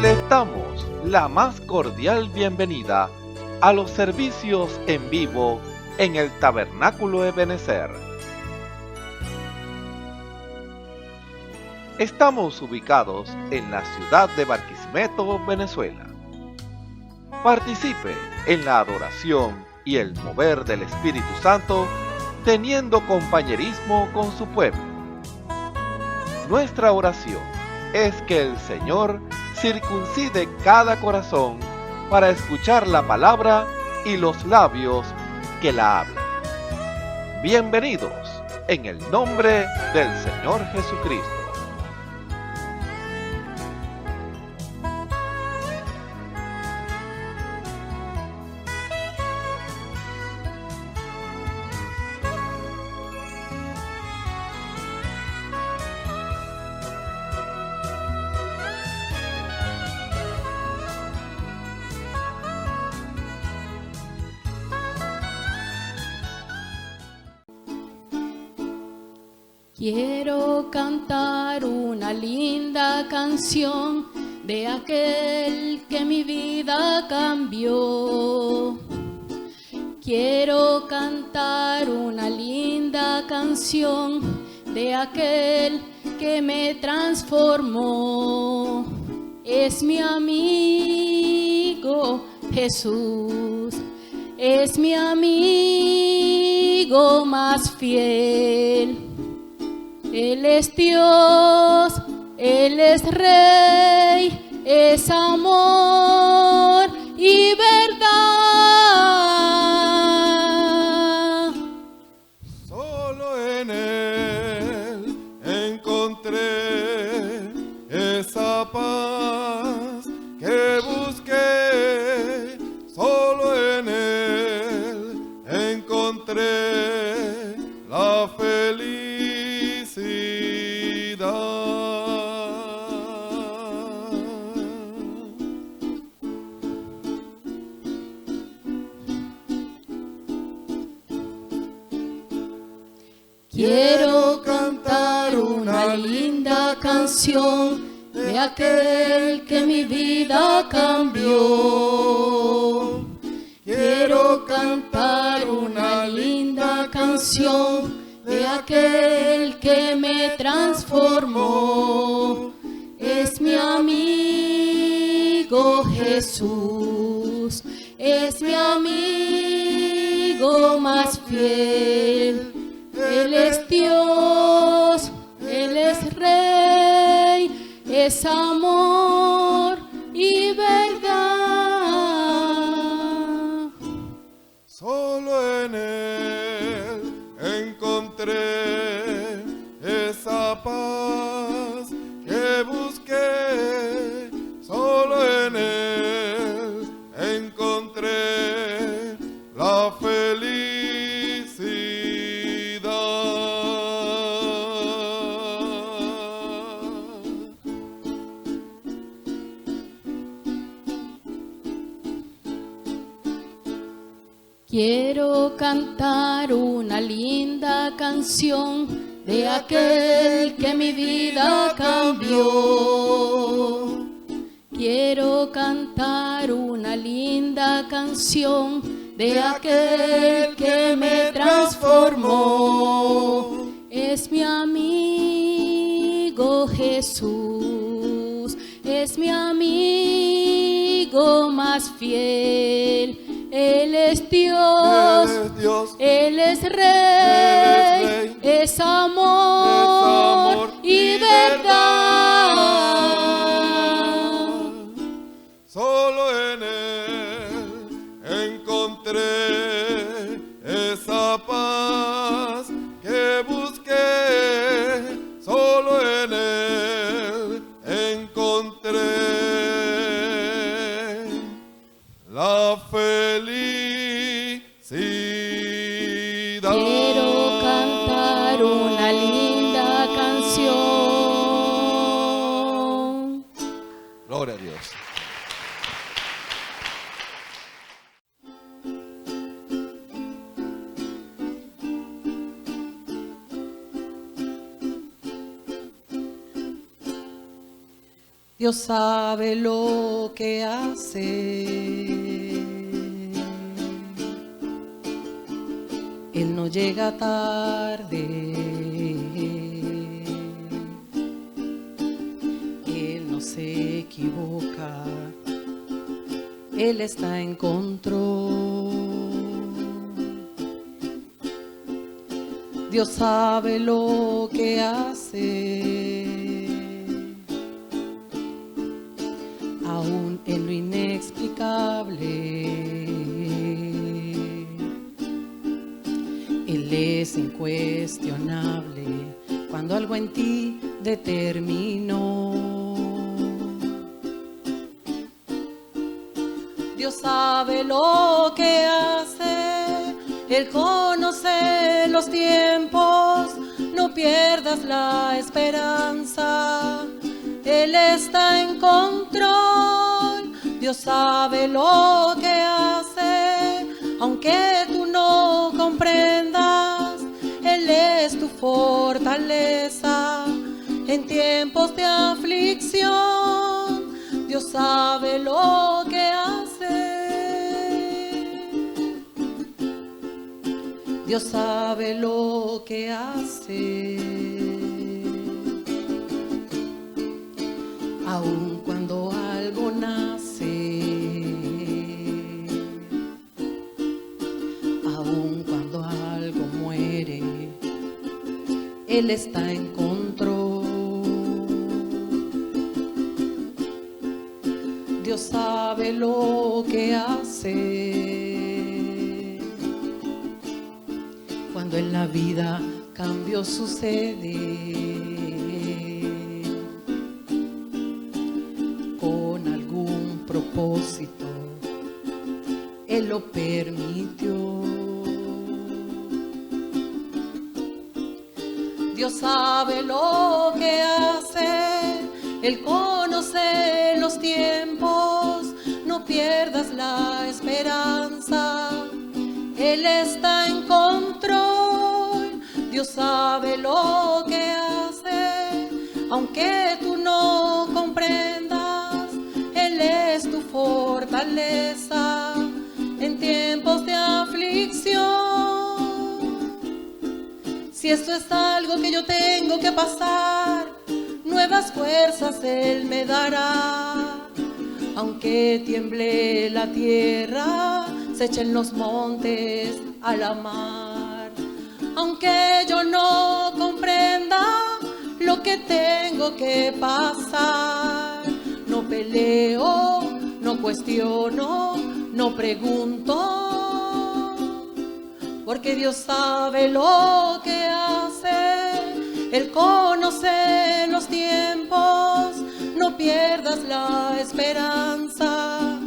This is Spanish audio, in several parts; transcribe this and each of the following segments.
Les damos la más cordial bienvenida a los servicios en vivo en el Tabernáculo Ebenezer. Estamos ubicados en la ciudad de Barquisimeto, Venezuela. Participe en la adoración y el mover del Espíritu Santo, teniendo compañerismo con su pueblo. Nuestra oración es que el Señor circuncide cada corazón para escuchar la palabra y los labios que la hablan. Bienvenidos en el nombre del Señor Jesucristo. Quiero cantar una linda canción de aquel que mi vida cambió. Quiero cantar una linda canción de aquel que me transformó. Es mi amigo Jesús, es mi amigo más fiel. Él es Dios, Él es Rey, es amor y verdad. Solo en Él encontré esa paz que busqué. Solo en Él encontré la felicidad. Quiero cantar una linda canción de aquel que mi vida cambió. Quiero cantar una linda canción de aquel que me transformó. Es mi amigo Jesús, es mi amigo más fiel. Él es Dios, Él es Rey, es amor y verdad. Solo en Él encontré esa paz que busqué. Solo en Él encontré la felicidad. Quiero cantar una linda canción de aquel que mi vida cambió. Quiero cantar una linda canción de aquel que me transformó. Es mi amigo Jesús, es mi amigo más fiel. Él es Dios, Él es Rey, es amor y verdad. Solo en Él encontré esa paz que busqué. Solo en Él encontré la felicidad. Quiero cantar una linda canción. Gloria a Dios. Dios sabe lo que hace. Él no llega tarde. Él no se equivoca. Él está en control. Dios sabe lo que hace. Aún en lo inexplicable, Él es incuestionable cuando algo en ti determinó. Dios sabe lo que hace, Él conoce los tiempos, no pierdas la esperanza. Él está en control, Dios sabe lo que hace, aunque tú no comprendas, Él es tu fortaleza en tiempos de aflicción. Dios sabe lo que hace, Dios sabe lo que hace. Aun cuando algo nace, aun cuando algo muere, Él está en control. Dios sabe lo que hace. Cuando en la vida cambio sucede, propósito, Él lo permitió. Dios sabe lo que hace, Él conoce los tiempos, no pierdas la esperanza, Él está en control. Dios sabe lo que hace, aunque tú no comprendas, Él es tu fortaleza en tiempos de aflicción. Si esto es algo que yo tengo que pasar, nuevas fuerzas Él me dará. Aunque tiemble la tierra, se echen los montes a la mar. Aunque yo no comprenda lo que tengo que pasar, no peleo, no cuestiono, no pregunto, porque Dios sabe lo que hace, Él conoce los tiempos, no pierdas la esperanza,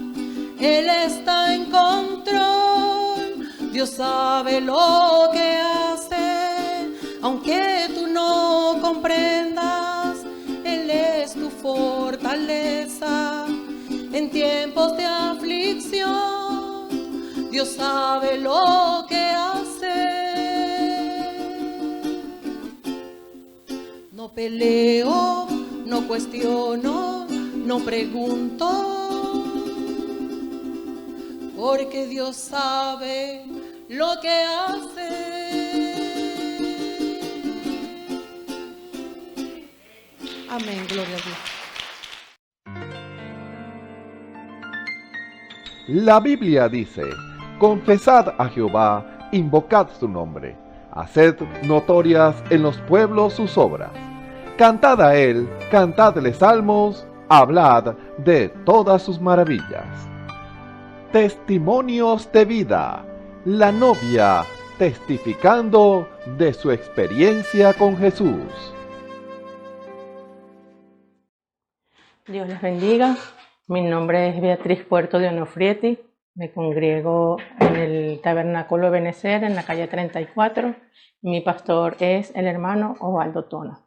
Él está en control, Dios sabe lo que hace, aunque tú no comprendas, Él es tu fortaleza en tiempos de aflicción. Dios sabe lo que hace. No peleo, no cuestiono, no pregunto, porque Dios sabe lo que hace. Amén, gloria a Dios. La Biblia dice: confesad a Jehová, invocad su nombre, haced notorias en los pueblos sus obras. Cantad a él, cantadle salmos, hablad de todas sus maravillas. Testimonios de vida. La novia testificando de su experiencia con Jesús. Dios les bendiga. Mi nombre es Beatriz Puerto de Onofrieti. Me congrego en el Tabernáculo de Benecer, en la calle 34. Mi pastor es el hermano Osvaldo Tona.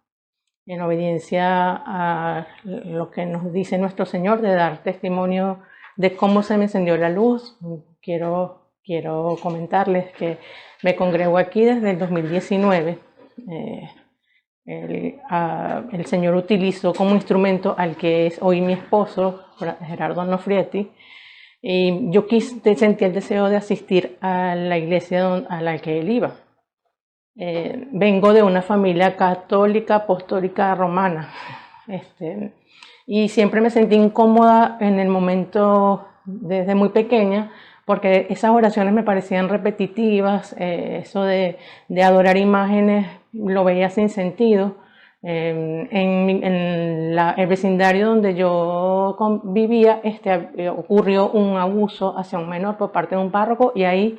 En obediencia a lo que nos dice nuestro Señor de dar testimonio de cómo se me encendió la luz, quiero comentarles que me congrego aquí desde el 2019. el Señor utilizó como instrumento al que es hoy mi esposo, Gerardo Onofrietti, y yo sentí el deseo de asistir a la iglesia a la que él iba. Vengo de una familia católica, apostólica, romana, y siempre me sentí incómoda en el momento desde muy pequeña, porque esas oraciones me parecían repetitivas, eso de adorar imágenes lo veía sin sentido. En el vecindario donde yo vivía ocurrió un abuso hacia un menor por parte de un párroco y ahí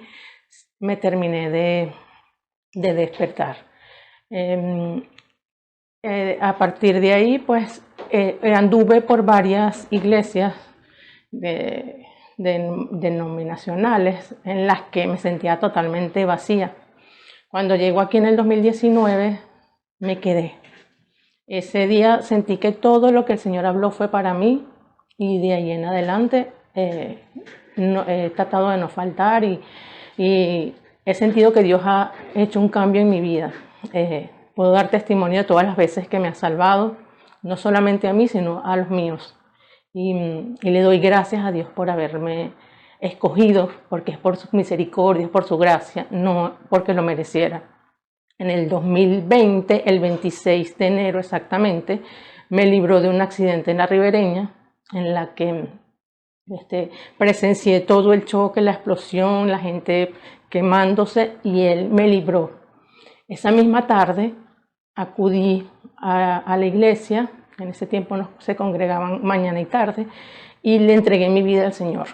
me terminé de despertar. A partir de ahí pues anduve por varias iglesias denominacionales en las que me sentía totalmente vacía. Cuando llego aquí en el 2019 me quedé. Ese día sentí que todo lo que el Señor habló fue para mí y de ahí en adelante he tratado de no faltar y he sentido que Dios ha hecho un cambio en mi vida. Puedo dar testimonio de todas las veces que me ha salvado, no solamente a mí, sino a los míos. Y le doy gracias a Dios por haberme escogido, porque es por su misericordia, es por su gracia, no porque lo mereciera. En el 2020, el 26 de enero exactamente, me libró de un accidente en la Ribereña, en la que presencié todo el choque, la explosión, la gente quemándose, y él me libró. Esa misma tarde acudí a la iglesia, en ese tiempo se congregaban mañana y tarde, y le entregué mi vida al Señor.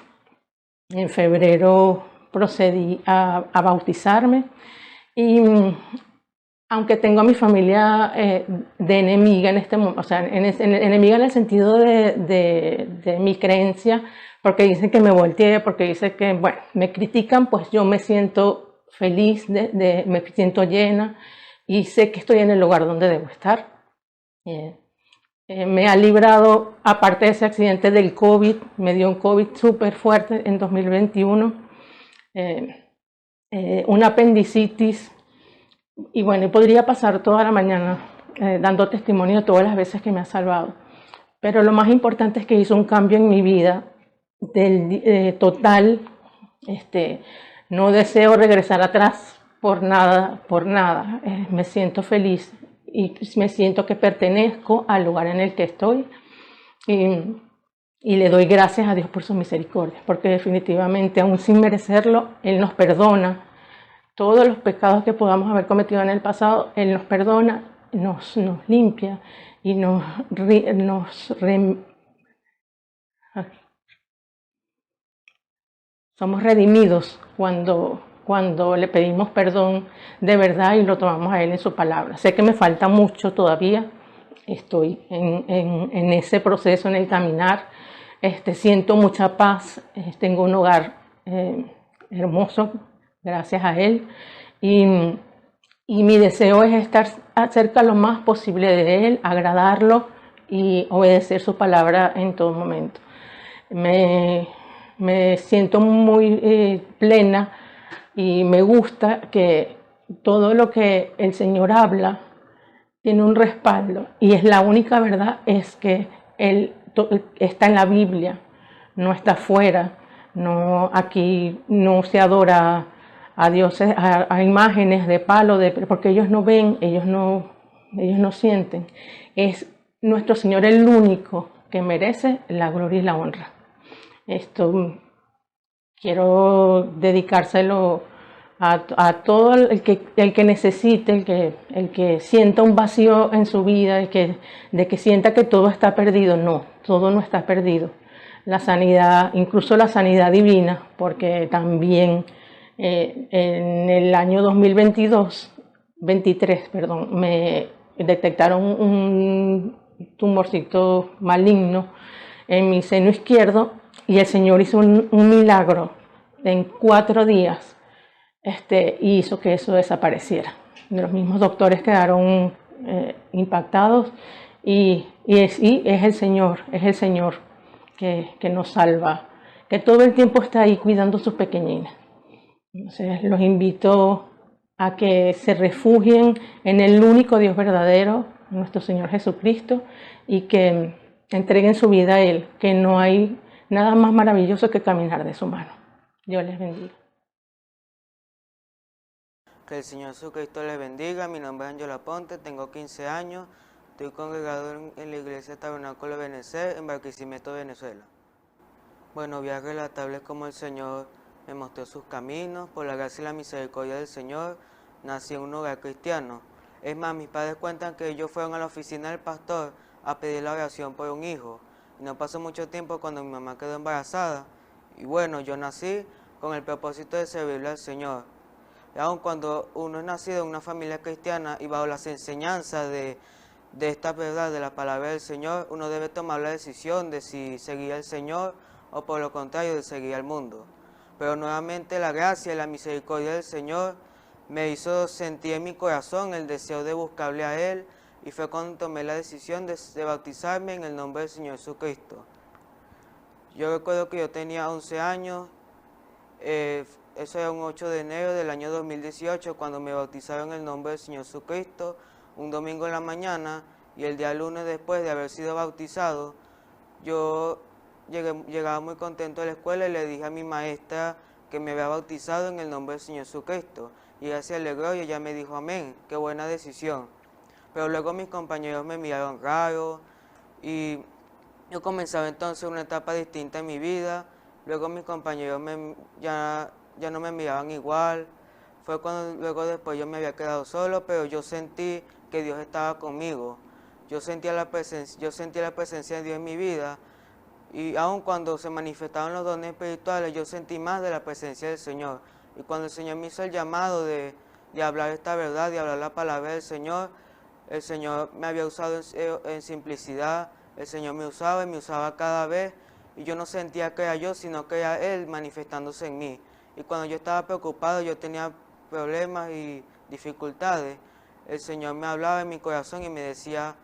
En febrero procedí a bautizarme y aunque tengo a mi familia de enemiga en este momento, o sea, enemiga en el sentido de mi creencia, porque dicen que me volteé, porque dicen que, bueno, me critican, pues yo me siento feliz, me siento llena y sé que estoy en el lugar donde debo estar. Me ha librado, aparte de ese accidente del COVID, me dio un COVID súper fuerte en 2021, una apendicitis, y bueno, podría pasar toda la mañana dando testimonio de todas las veces que me ha salvado. Pero lo más importante es que hizo un cambio en mi vida total. No deseo regresar atrás por nada. Me siento feliz y me siento que pertenezco al lugar en el que estoy. Y le doy gracias a Dios por su misericordia, porque definitivamente, aún sin merecerlo, Él nos perdona. Todos los pecados que podamos haber cometido en el pasado, Él nos perdona, nos limpia y somos redimidos cuando le pedimos perdón de verdad y lo tomamos a Él en su palabra. Sé que me falta mucho todavía, estoy en ese proceso, en el caminar, siento mucha paz, tengo un hogar hermoso, gracias a Él, y mi deseo es estar cerca lo más posible de Él, agradarlo y obedecer su palabra en todo momento. Me siento muy plena y me gusta que todo lo que el Señor habla tiene un respaldo, y es la única verdad, es que Él está en la Biblia, no está fuera. No, aquí no se adora a dioses, a imágenes de palo, porque ellos no ven, ellos no sienten. Es nuestro Señor el único que merece la gloria y la honra. Esto quiero dedicárselo a todo el que necesite, el que sienta un vacío en su vida, de que sienta que todo está perdido. No, todo no está perdido. La sanidad, incluso la sanidad divina, porque también en el año 23, me detectaron un tumorcito maligno en mi seno izquierdo, y el Señor hizo un milagro en 4 días, y hizo que eso desapareciera. Los mismos doctores quedaron impactados, y es el Señor que nos salva, que todo el tiempo está ahí cuidando sus pequeñines. Entonces los invito a que se refugien en el único Dios verdadero, nuestro Señor Jesucristo, y que entreguen su vida a Él, que no hay nada más maravilloso que caminar de su mano. Dios les bendiga. Que el Señor Jesucristo les bendiga. Mi nombre es Ángela Ponte, tengo 15 años, estoy congregado en la iglesia Tabernáculo de Benecer, en Barquisimeto, Venezuela. Bueno, voy a relatarles cómo el Señor me mostró sus caminos. Por la gracia y la misericordia del Señor, nací en un hogar cristiano. Es más, mis padres cuentan que ellos fueron a la oficina del pastor a pedir la oración por un hijo. Y no pasó mucho tiempo cuando mi mamá quedó embarazada. Y bueno, yo nací con el propósito de servirle al Señor. Y aun cuando uno es nacido en una familia cristiana y bajo las enseñanzas de esta verdad, de la palabra del Señor, uno debe tomar la decisión de si seguir al Señor o por lo contrario de seguir al mundo. Pero nuevamente la gracia y la misericordia del Señor me hizo sentir en mi corazón el deseo de buscarle a Él, y fue cuando tomé la decisión de bautizarme en el nombre del Señor Jesucristo. Yo recuerdo que yo tenía 11 años, eso era un 8 de enero del año 2018, cuando me bautizaron en el nombre del Señor Jesucristo, un domingo en la mañana, y el día lunes después de haber sido bautizado, yo llegaba muy contento a la escuela y le dije a mi maestra que me había bautizado en el nombre del Señor Jesucristo. Y ella se alegró y ella me dijo, amén, qué buena decisión. Pero luego mis compañeros me miraron raro y yo comenzaba entonces una etapa distinta en mi vida. Luego mis compañeros ya no me miraban igual. Fue cuando luego después yo me había quedado solo, pero yo sentí que Dios estaba conmigo. Yo sentía la presencia de Dios en mi vida. Y aun cuando se manifestaban los dones espirituales, yo sentí más de la presencia del Señor. Y cuando el Señor me hizo el llamado de hablar esta verdad, de hablar la palabra del Señor, el Señor me había usado en simplicidad, el Señor me usaba y me usaba cada vez, y yo no sentía que era yo, sino que era Él manifestándose en mí. Y cuando yo estaba preocupado, yo tenía problemas y dificultades, el Señor me hablaba en mi corazón y me decía,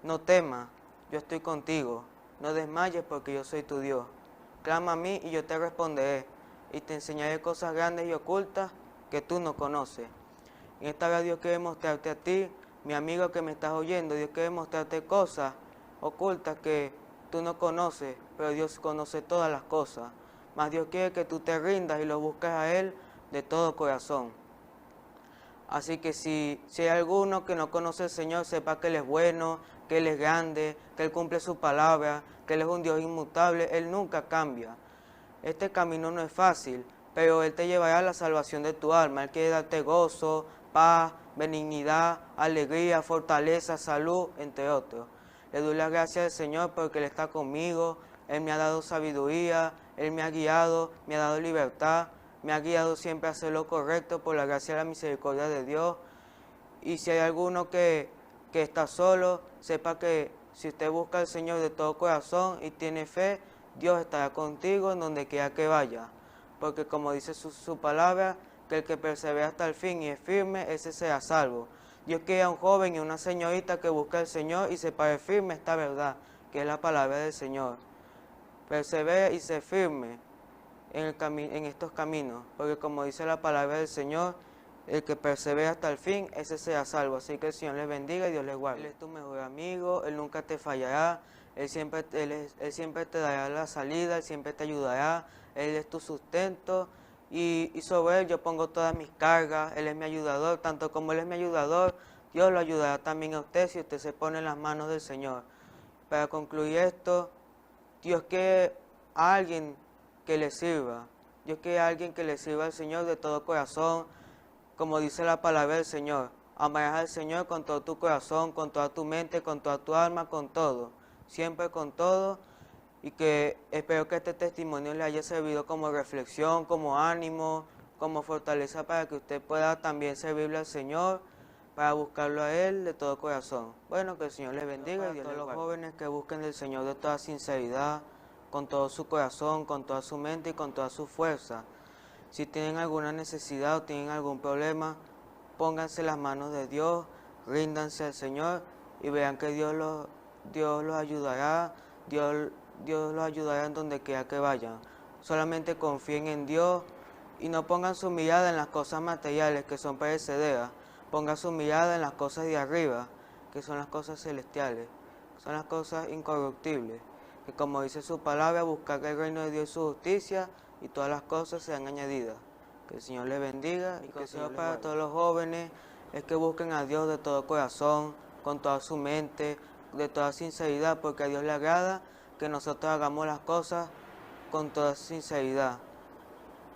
no temas, yo estoy contigo. No desmayes porque yo soy tu Dios. Clama a mí y yo te responderé y te enseñaré cosas grandes y ocultas que tú no conoces. En esta hora Dios quiere mostrarte a ti, mi amigo que me estás oyendo, Dios quiere mostrarte cosas ocultas que tú no conoces, pero Dios conoce todas las cosas. Mas Dios quiere que tú te rindas y lo busques a Él de todo corazón. Así que si hay alguno que no conoce al Señor, sepa que Él es bueno, que Él es grande, que Él cumple su palabra, que Él es un Dios inmutable, Él nunca cambia. Este camino no es fácil, pero Él te llevará a la salvación de tu alma. Él quiere darte gozo, paz, benignidad, alegría, fortaleza, salud, entre otros. Le doy las gracias al Señor porque Él está conmigo, Él me ha dado sabiduría, Él me ha guiado, me ha dado libertad, me ha guiado siempre a hacer lo correcto por la gracia y la misericordia de Dios. Y si hay alguno que está solo, sepa que si usted busca al Señor de todo corazón y tiene fe, Dios estará contigo en donde quiera que vaya. Porque como dice su palabra, que el que persevera hasta el fin y es firme, ese será salvo. Dios quiere a un joven y una señorita que busque al Señor y se pare firme esta verdad, que es la palabra del Señor. Persevera y sé firme en estos caminos, porque como dice la palabra del Señor, el que persevera hasta el fin, ese será salvo. Así que el Señor les bendiga y Dios les guarde. Él es tu mejor amigo, Él nunca te fallará, Él siempre te dará la salida, Él siempre te ayudará, Él es tu sustento. Y sobre Él yo pongo todas mis cargas, Él es mi ayudador, tanto como Él es mi ayudador, Dios lo ayudará también a usted si usted se pone en las manos del Señor. Para concluir esto, Dios quiere a alguien que le sirva. Dios quiere a alguien que le sirva al Señor de todo corazón, como dice la palabra del Señor. Amarás al Señor con todo tu corazón, con toda tu mente, con toda tu alma, con todo. Siempre con todo. Y que espero que este testimonio le haya servido como reflexión, como ánimo, como fortaleza para que usted pueda también servirle al Señor, para buscarlo a Él de todo corazón. Bueno, que el Señor les bendiga y a todos los jóvenes que busquen del Señor de toda sinceridad, con todo su corazón, con toda su mente y con toda su fuerza. Si tienen alguna necesidad o tienen algún problema, pónganse en las manos de Dios, ríndanse al Señor y vean que Dios los ayudará, Dios los ayudará en donde quiera que vayan. Solamente confíen en Dios y no pongan su mirada en las cosas materiales que son perecederas, pongan su mirada en las cosas de arriba, que son las cosas celestiales, son las cosas incorruptibles, que como dice su palabra, buscar el reino de Dios y su justicia, y todas las cosas sean añadidas. Que el Señor les bendiga, y que el Señor para todos los jóvenes es que busquen a Dios de todo corazón, con toda su mente, de toda sinceridad, porque a Dios le agrada que nosotros hagamos las cosas con toda sinceridad,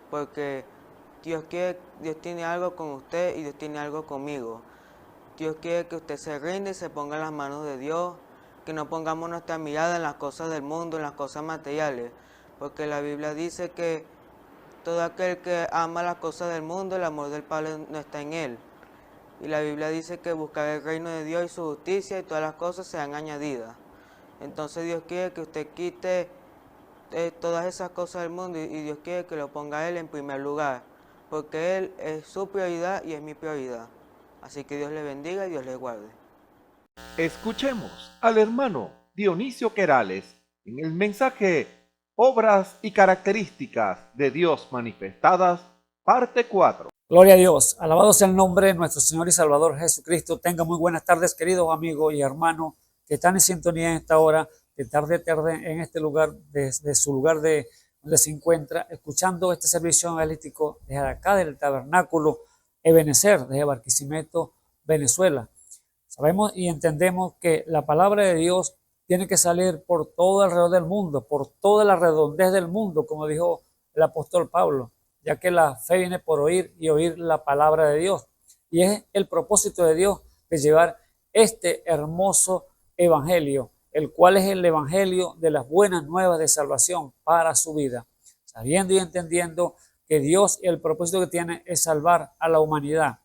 porque Dios tiene algo con usted y Dios tiene algo conmigo. Dios quiere que usted se rinde y se ponga en las manos de Dios, que no pongamos nuestra mirada en las cosas del mundo, en las cosas materiales, porque la Biblia dice que todo aquel que ama las cosas del mundo, el amor del Padre no está en él. Y la Biblia dice que buscar el reino de Dios y su justicia y todas las cosas sean añadidas. Entonces Dios quiere que usted quite todas esas cosas del mundo y Dios quiere que lo ponga a Él en primer lugar, porque Él es su prioridad y es mi prioridad. Así que Dios le bendiga y Dios le guarde. Escuchemos al hermano Dionisio Querales en el mensaje Obras y características de Dios manifestadas, parte 4. Gloria a Dios, alabado sea el nombre de nuestro Señor y Salvador Jesucristo. Tenga muy buenas tardes, queridos amigos y hermanos que están en sintonía en esta hora, de tarde en este lugar, desde su lugar de donde se encuentra, escuchando este servicio evangelístico desde acá del tabernáculo Ebenecer, desde Barquisimeto, Venezuela. Sabemos y entendemos que la palabra de Dios tiene que salir por todo alrededor del mundo, por toda la redondez del mundo, como dijo el apóstol Pablo, ya que la fe viene por oír y oír la palabra de Dios. Y es el propósito de Dios de llevar este hermoso evangelio, el cual es el evangelio de las buenas nuevas de salvación para su vida, sabiendo y entendiendo que Dios el propósito que tiene es salvar a la humanidad,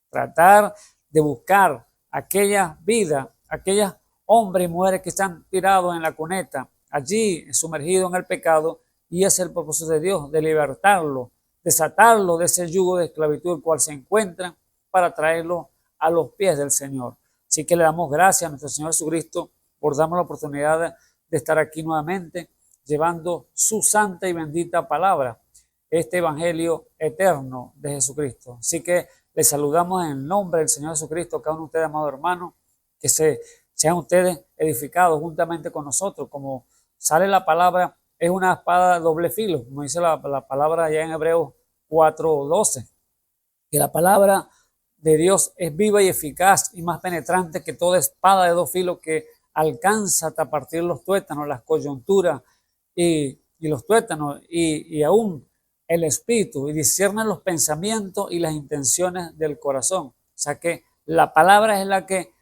tratar de buscar aquella vida, aquellas hombres y mujeres que están tirados en la cuneta, allí sumergidos en el pecado, y es el propósito de Dios, de libertarlo, desatarlo de ese yugo de esclavitud el cual se encuentran, para traerlo a los pies del Señor. Así que le damos gracias a nuestro Señor Jesucristo por darnos la oportunidad de estar aquí nuevamente, llevando su santa y bendita palabra, este evangelio eterno de Jesucristo. Así que les saludamos en el nombre del Señor Jesucristo, cada uno de ustedes, amados hermanos, que sean ustedes edificados juntamente con nosotros. Como sale la palabra, es una espada de doble filo, como dice la palabra allá en Hebreos 4:12, que la palabra de Dios es viva y eficaz y más penetrante que toda espada de dos filos, que alcanza hasta partir los tuétanos, las coyunturas y los tuétanos y aún el espíritu, y discierne los pensamientos y las intenciones del corazón. O sea que la palabra es la que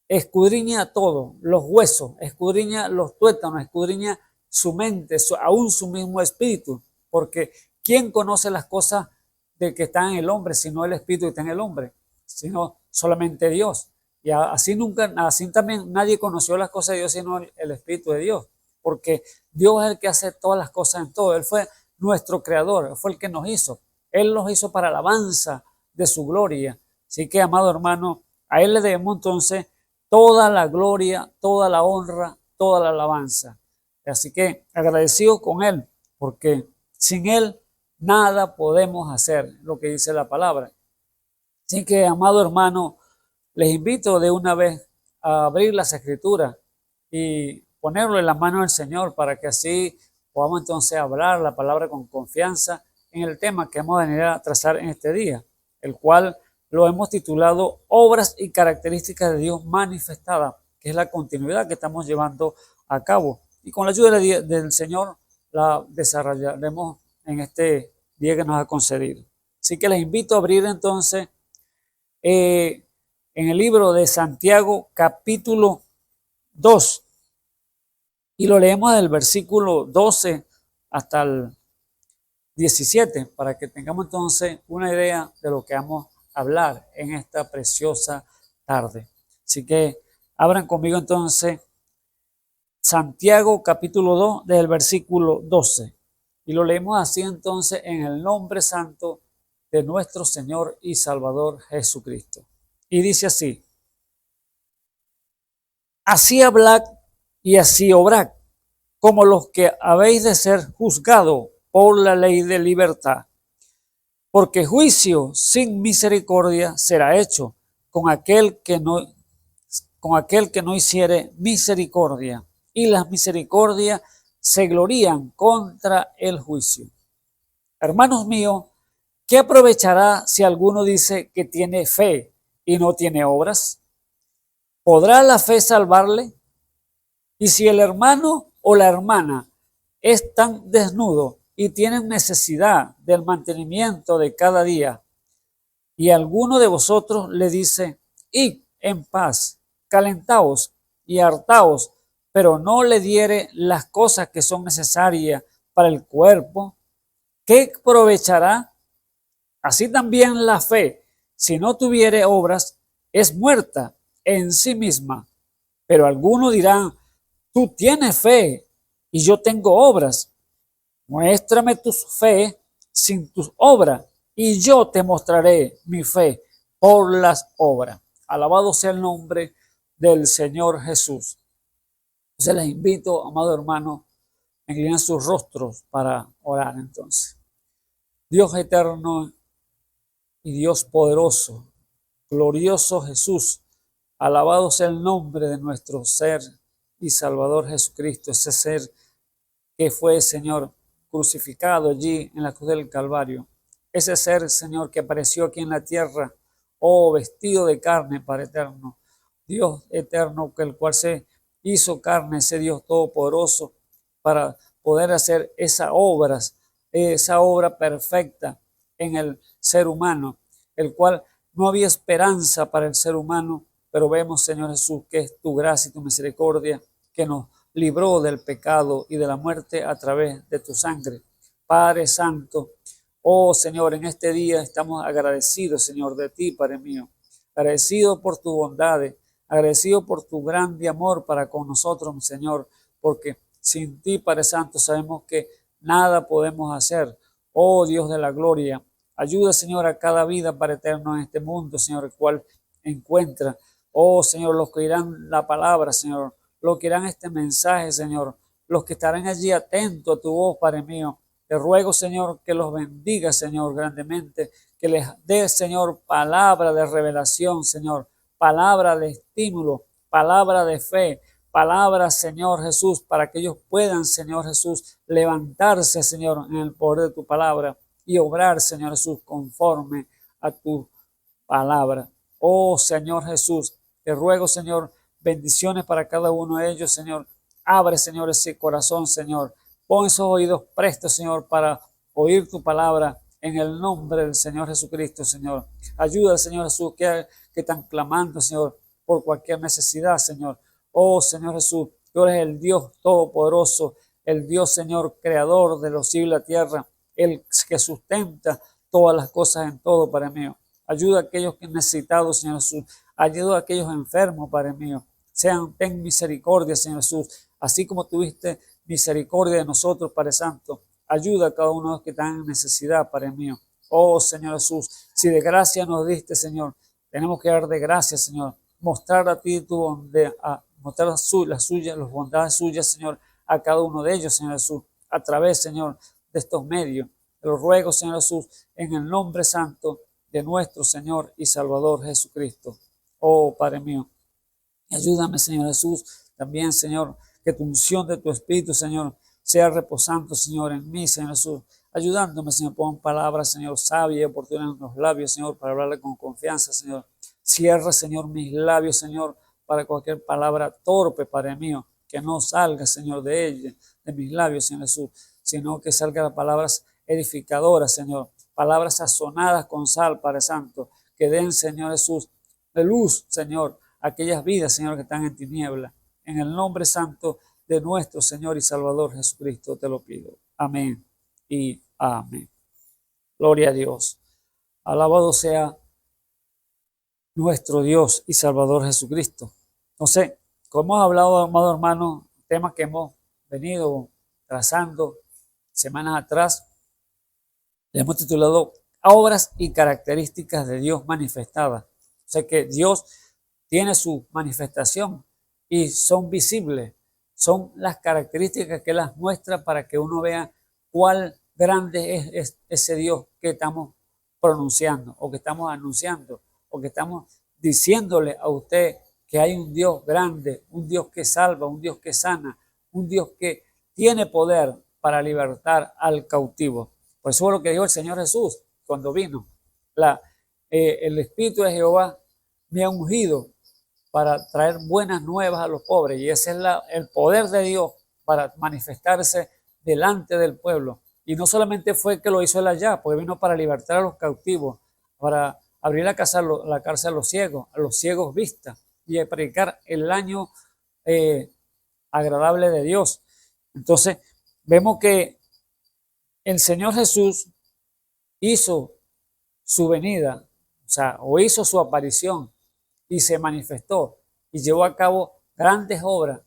escudriña todo, los huesos, escudriña los tuétanos, escudriña su mente, aún su mismo espíritu, porque ¿quién conoce las cosas de que están en el hombre, sino el espíritu que está en el hombre? Sino solamente Dios. Y así también nadie conoció las cosas de Dios sino el espíritu de Dios, porque Dios es el que hace todas las cosas en todo. Él fue nuestro creador, fue el que nos hizo. Él nos hizo para alabanza de su gloria. Así que, amado hermano, a Él le debemos entonces toda la gloria, toda la honra, toda la alabanza. Así que agradecido con Él, porque sin Él nada podemos hacer, lo que dice la palabra. Así que, amado hermano, les invito de una vez a abrir las Escrituras y ponerlo en las manos del Señor, para que así podamos entonces hablar la palabra con confianza en el tema que vamos a venir a trazar en este día, el cual lo hemos titulado Obras y características de Dios manifestadas, que es la continuidad que estamos llevando a cabo. Y con la ayuda del Señor la desarrollaremos en este día que nos ha concedido. Así que les invito a abrir entonces en el libro de Santiago, capítulo 2. Y lo leemos del versículo 12 hasta el 17, para que tengamos entonces una idea de lo que vamos a hablar en esta preciosa tarde. Así que abran conmigo entonces Santiago capítulo 2 del versículo 12. Y lo leemos así entonces en el nombre santo de nuestro Señor y Salvador Jesucristo. Y dice así: así hablad y así obrad, como los que habéis de ser juzgados por la ley de libertad, porque juicio sin misericordia será hecho con aquel que no hiciere misericordia, y las misericordias se glorían contra el juicio. Hermanos míos, ¿qué aprovechará si alguno dice que tiene fe y no tiene obras? ¿Podrá la fe salvarle? Y si el hermano o la hermana están desnudos y tienen necesidad del mantenimiento de cada día, y alguno de vosotros le dice, id en paz, calentaos y hartaos, pero no le diere las cosas que son necesarias para el cuerpo, ¿qué aprovechará? Así también la fe, si no tuviere obras, es muerta en sí misma. Pero algunos dirán, tú tienes fe y yo tengo obras. Muéstrame tu fe sin tus obras y yo te mostraré mi fe por las obras. Alabado sea el nombre del Señor Jesús. Se les invito, amado hermano, a inclinar sus rostros para orar entonces. Dios eterno y Dios poderoso, glorioso Jesús, alabado sea el nombre de nuestro ser y Salvador Jesucristo, ese ser que fue, Señor, crucificado allí en la cruz del Calvario. Ese ser, Señor, que apareció aquí en la tierra, vestido de carne para eterno. Dios eterno, que el cual se hizo carne, ese Dios todopoderoso, para poder hacer esa obra perfecta en el ser humano, el cual no había esperanza para el ser humano, pero vemos, Señor Jesús, que es tu gracia y tu misericordia que nos libró del pecado y de la muerte a través de tu sangre. Padre Santo, Señor, en este día estamos agradecidos, Señor, de ti, Padre mío, agradecidos por tu bondad, agradecidos por tu grande amor para con nosotros, Señor, porque sin ti, Padre Santo, sabemos que nada podemos hacer. Oh Dios de la gloria, ayuda, Señor, a cada vida para eterno en este mundo, Señor, el cual encuentra. Oh Señor, los que oirán la palabra, Señor, los que oirán este mensaje, Señor, los que estarán allí atentos a tu voz, Padre mío. Te ruego, Señor, que los bendiga, Señor, grandemente, que les dé, Señor, palabra de revelación, Señor, palabra de estímulo, palabra de fe, palabra, Señor Jesús, para que ellos puedan, Señor Jesús, levantarse, Señor, en el poder de tu palabra y obrar, Señor Jesús, conforme a tu palabra. Oh, Señor Jesús, te ruego, Señor, bendiciones para cada uno de ellos, Señor. Abre, Señor, ese corazón, Señor. Pon esos oídos prestos, Señor, para oír tu palabra en el nombre del Señor Jesucristo, Señor. Ayuda, Señor Jesús, que están clamando, Señor, por cualquier necesidad, Señor. Oh, Señor Jesús, tú eres el Dios todopoderoso, el Dios, Señor, creador de los cielos y la tierra, el que sustenta todas las cosas en todo, Padre mío. Ayuda a aquellos que necesitados, Señor Jesús. Ayuda a aquellos enfermos, Padre mío. Ten misericordia, Señor Jesús. Así como tuviste misericordia de nosotros, Padre Santo. Ayuda a cada uno de los que están en necesidad, Padre mío. Oh, Señor Jesús, si de gracia nos diste, Señor, tenemos que dar de gracia, Señor. Mostrar a ti tu bondad, mostrar las bondades suyas, Señor, a cada uno de ellos, Señor Jesús, a través, Señor, de estos medios. Te lo ruego, Señor Jesús, en el nombre santo de nuestro Señor y Salvador Jesucristo. Oh, Padre mío, ayúdame, Señor Jesús, también, Señor, que tu unción de tu Espíritu, Señor, sea reposando, Señor, en mí, Señor Jesús, ayudándome, Señor, pon palabras, Señor, sabias y oportunas en los labios, Señor, para hablarle con confianza, Señor. Cierra, Señor, mis labios, Señor, para cualquier palabra torpe, Padre mío, que no salga, Señor, de ella, de mis labios, Señor Jesús, sino que salgan las palabras edificadoras, Señor, palabras sazonadas con sal, Padre Santo, que den, Señor Jesús, de luz, Señor, a aquellas vidas, Señor, que están en tiniebla. En el nombre santo de nuestro Señor y Salvador Jesucristo te lo pido. Amén y amén. Gloria a Dios. Alabado sea nuestro Dios y Salvador Jesucristo. No sé, como hemos hablado, amado hermano, temas que hemos venido trazando semanas atrás, le hemos titulado Obras y características de Dios manifestadas. O sea que Dios tiene su manifestación y son visibles, son las características que las muestra para que uno vea cuál grande es ese Dios que estamos pronunciando, o que estamos anunciando, o que estamos diciéndole a usted que hay un Dios grande, un Dios que salva, un Dios que sana, un Dios que tiene poder para libertar al cautivo. Por eso es lo que dijo el Señor Jesús cuando vino. El Espíritu de Jehová me ha ungido para traer buenas nuevas a los pobres, y ese es el poder de Dios para manifestarse delante del pueblo. Y no solamente fue que lo hizo él allá, porque vino para libertar a los cautivos, para abrir la cárcel a los ciegos vista, y predicar el año agradable de Dios. Entonces vemos que el Señor Jesús hizo su venida, o hizo su aparición, y se manifestó y llevó a cabo grandes obras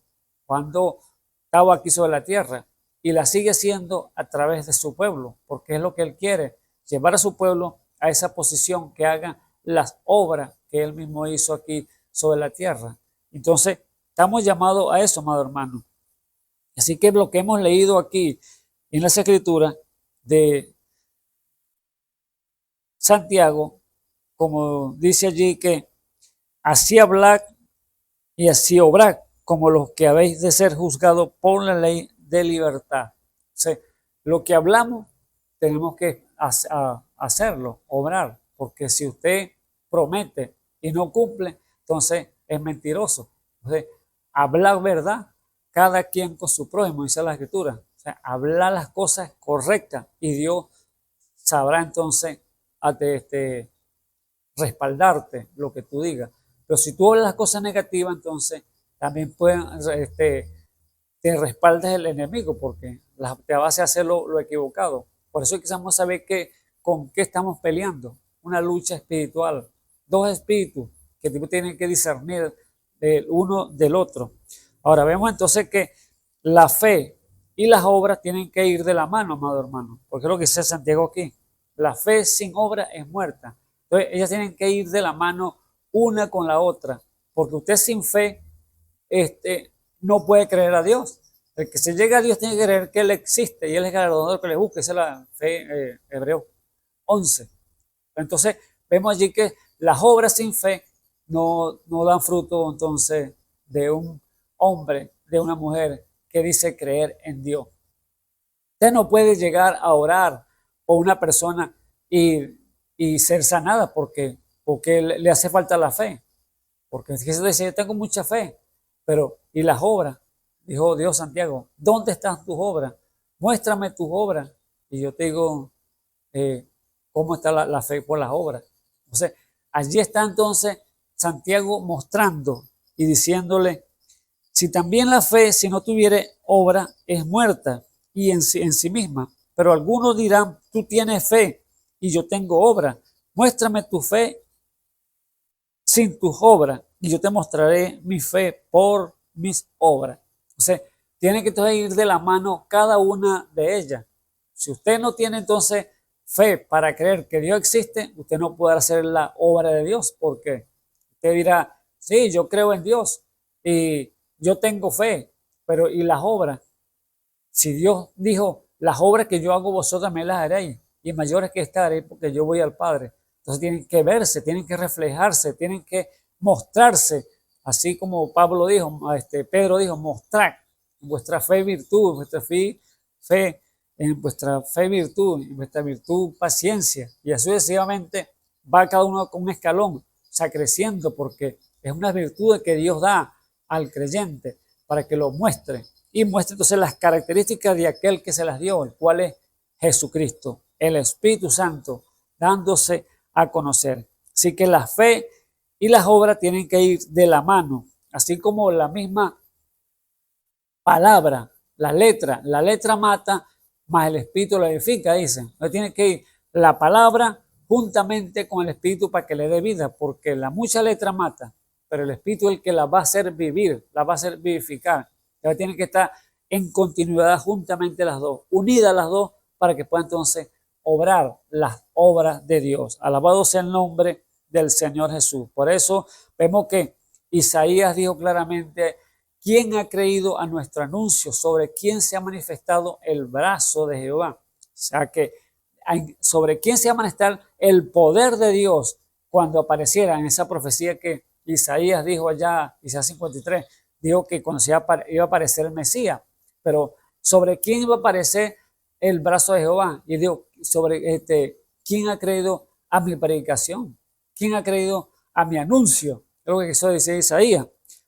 cuando estaba aquí sobre la tierra, y la sigue haciendo a través de su pueblo, porque es lo que Él quiere, llevar a su pueblo a esa posición que haga las obras que Él mismo hizo aquí sobre la tierra. Entonces estamos llamados a eso, amado hermano. Así que lo que hemos leído aquí en las Escrituras de Santiago, como dice allí, que así hablad y así obrad, como los que habéis de ser juzgados por la ley de libertad. O sea, lo que hablamos tenemos que hacerlo, obrar, porque si usted promete y no cumple, entonces es mentiroso. Entonces, hablar verdad, cada quien con su prójimo, dice la Escritura. O sea, hablar las cosas correctas, y Dios sabrá entonces respaldarte lo que tú digas. Pero si tú hablas las cosas negativas, entonces también te respaldas el enemigo, porque te vas a hacer lo equivocado. Por eso quizás saber con qué estamos peleando. Una lucha espiritual, dos espíritus que tienen que discernir el uno del otro. Ahora vemos entonces que la fe y las obras tienen que ir de la mano, amado hermano, porque es lo que dice Santiago aquí. La fe sin obra es muerta. Entonces ellas tienen que ir de la mano una con la otra, porque usted sin fe no puede creer a Dios. El que se llega a Dios tiene que creer que Él existe, y Él es galardonador que le busque. Esa es la fe, Hebreos 11. Entonces vemos allí que las obras sin fe no dan fruto entonces de un hombre, de una mujer que dice creer en Dios. Usted no puede llegar a orar por una persona y ser sanada porque le hace falta la fe. Porque Jesús dice, yo tengo mucha fe, pero ¿y las obras? Dijo Dios Santiago, ¿dónde están tus obras? Muéstrame tus obras y yo te digo cómo está la fe por las obras. Entonces, allí está entonces Santiago mostrando y diciéndole, si también la fe, si no tuviere obra, es muerta y en sí misma. Pero algunos dirán, tú tienes fe y yo tengo obra. Muéstrame tu fe sin tus obras y yo te mostraré mi fe por mis obras. O sea, tiene que entonces ir de la mano cada una de ellas. Si usted no tiene entonces fe para creer que Dios existe, usted no puede hacer la obra de Dios, porque usted dirá, sí, yo creo en Dios y yo tengo fe, pero ¿y las obras? Si Dios dijo, las obras que yo hago vosotros me las haréis, y mayores que esta haré porque yo voy al Padre. Entonces tienen que verse, tienen que reflejarse, tienen que mostrarse, así como Pedro dijo, mostrad vuestra fe virtud, vuestra fe en vuestra fe virtud, en vuestra virtud paciencia, y así sucesivamente va cada uno con un escalón, o sea, creciendo, porque es una virtud que Dios da al creyente para que lo muestre, y muestre entonces las características de aquel que se las dio, el cual es Jesucristo, el Espíritu Santo, dándose a conocer. Así que la fe y las obras tienen que ir de la mano, así como la misma palabra, la letra mata, más el Espíritu lo edifica, dicen. No tiene que ir la palabra juntamente con el Espíritu para que le dé vida, porque la mucha letra mata, pero el Espíritu es el que la va a hacer vivir, la va a hacer vivificar. Entonces tienen que estar en continuidad juntamente las dos, unidas las dos, para que puedan entonces obrar las obras de Dios. Alabado sea el nombre del Señor Jesús. Por eso vemos que Isaías dijo claramente, ¿quién ha creído a nuestro anuncio? Sobre quién se ha manifestado el brazo de Jehová. O sea que sobre quién se iba a manifestar el poder de Dios cuando apareciera en esa profecía que Isaías dijo allá, Isaías 53, dijo que cuando iba a aparecer el Mesías, pero sobre quién iba a aparecer el brazo de Jehová. Y dijo, sobre quién ha creído a mi predicación, quién ha creído a mi anuncio. Es lo que quiso decir Isaías.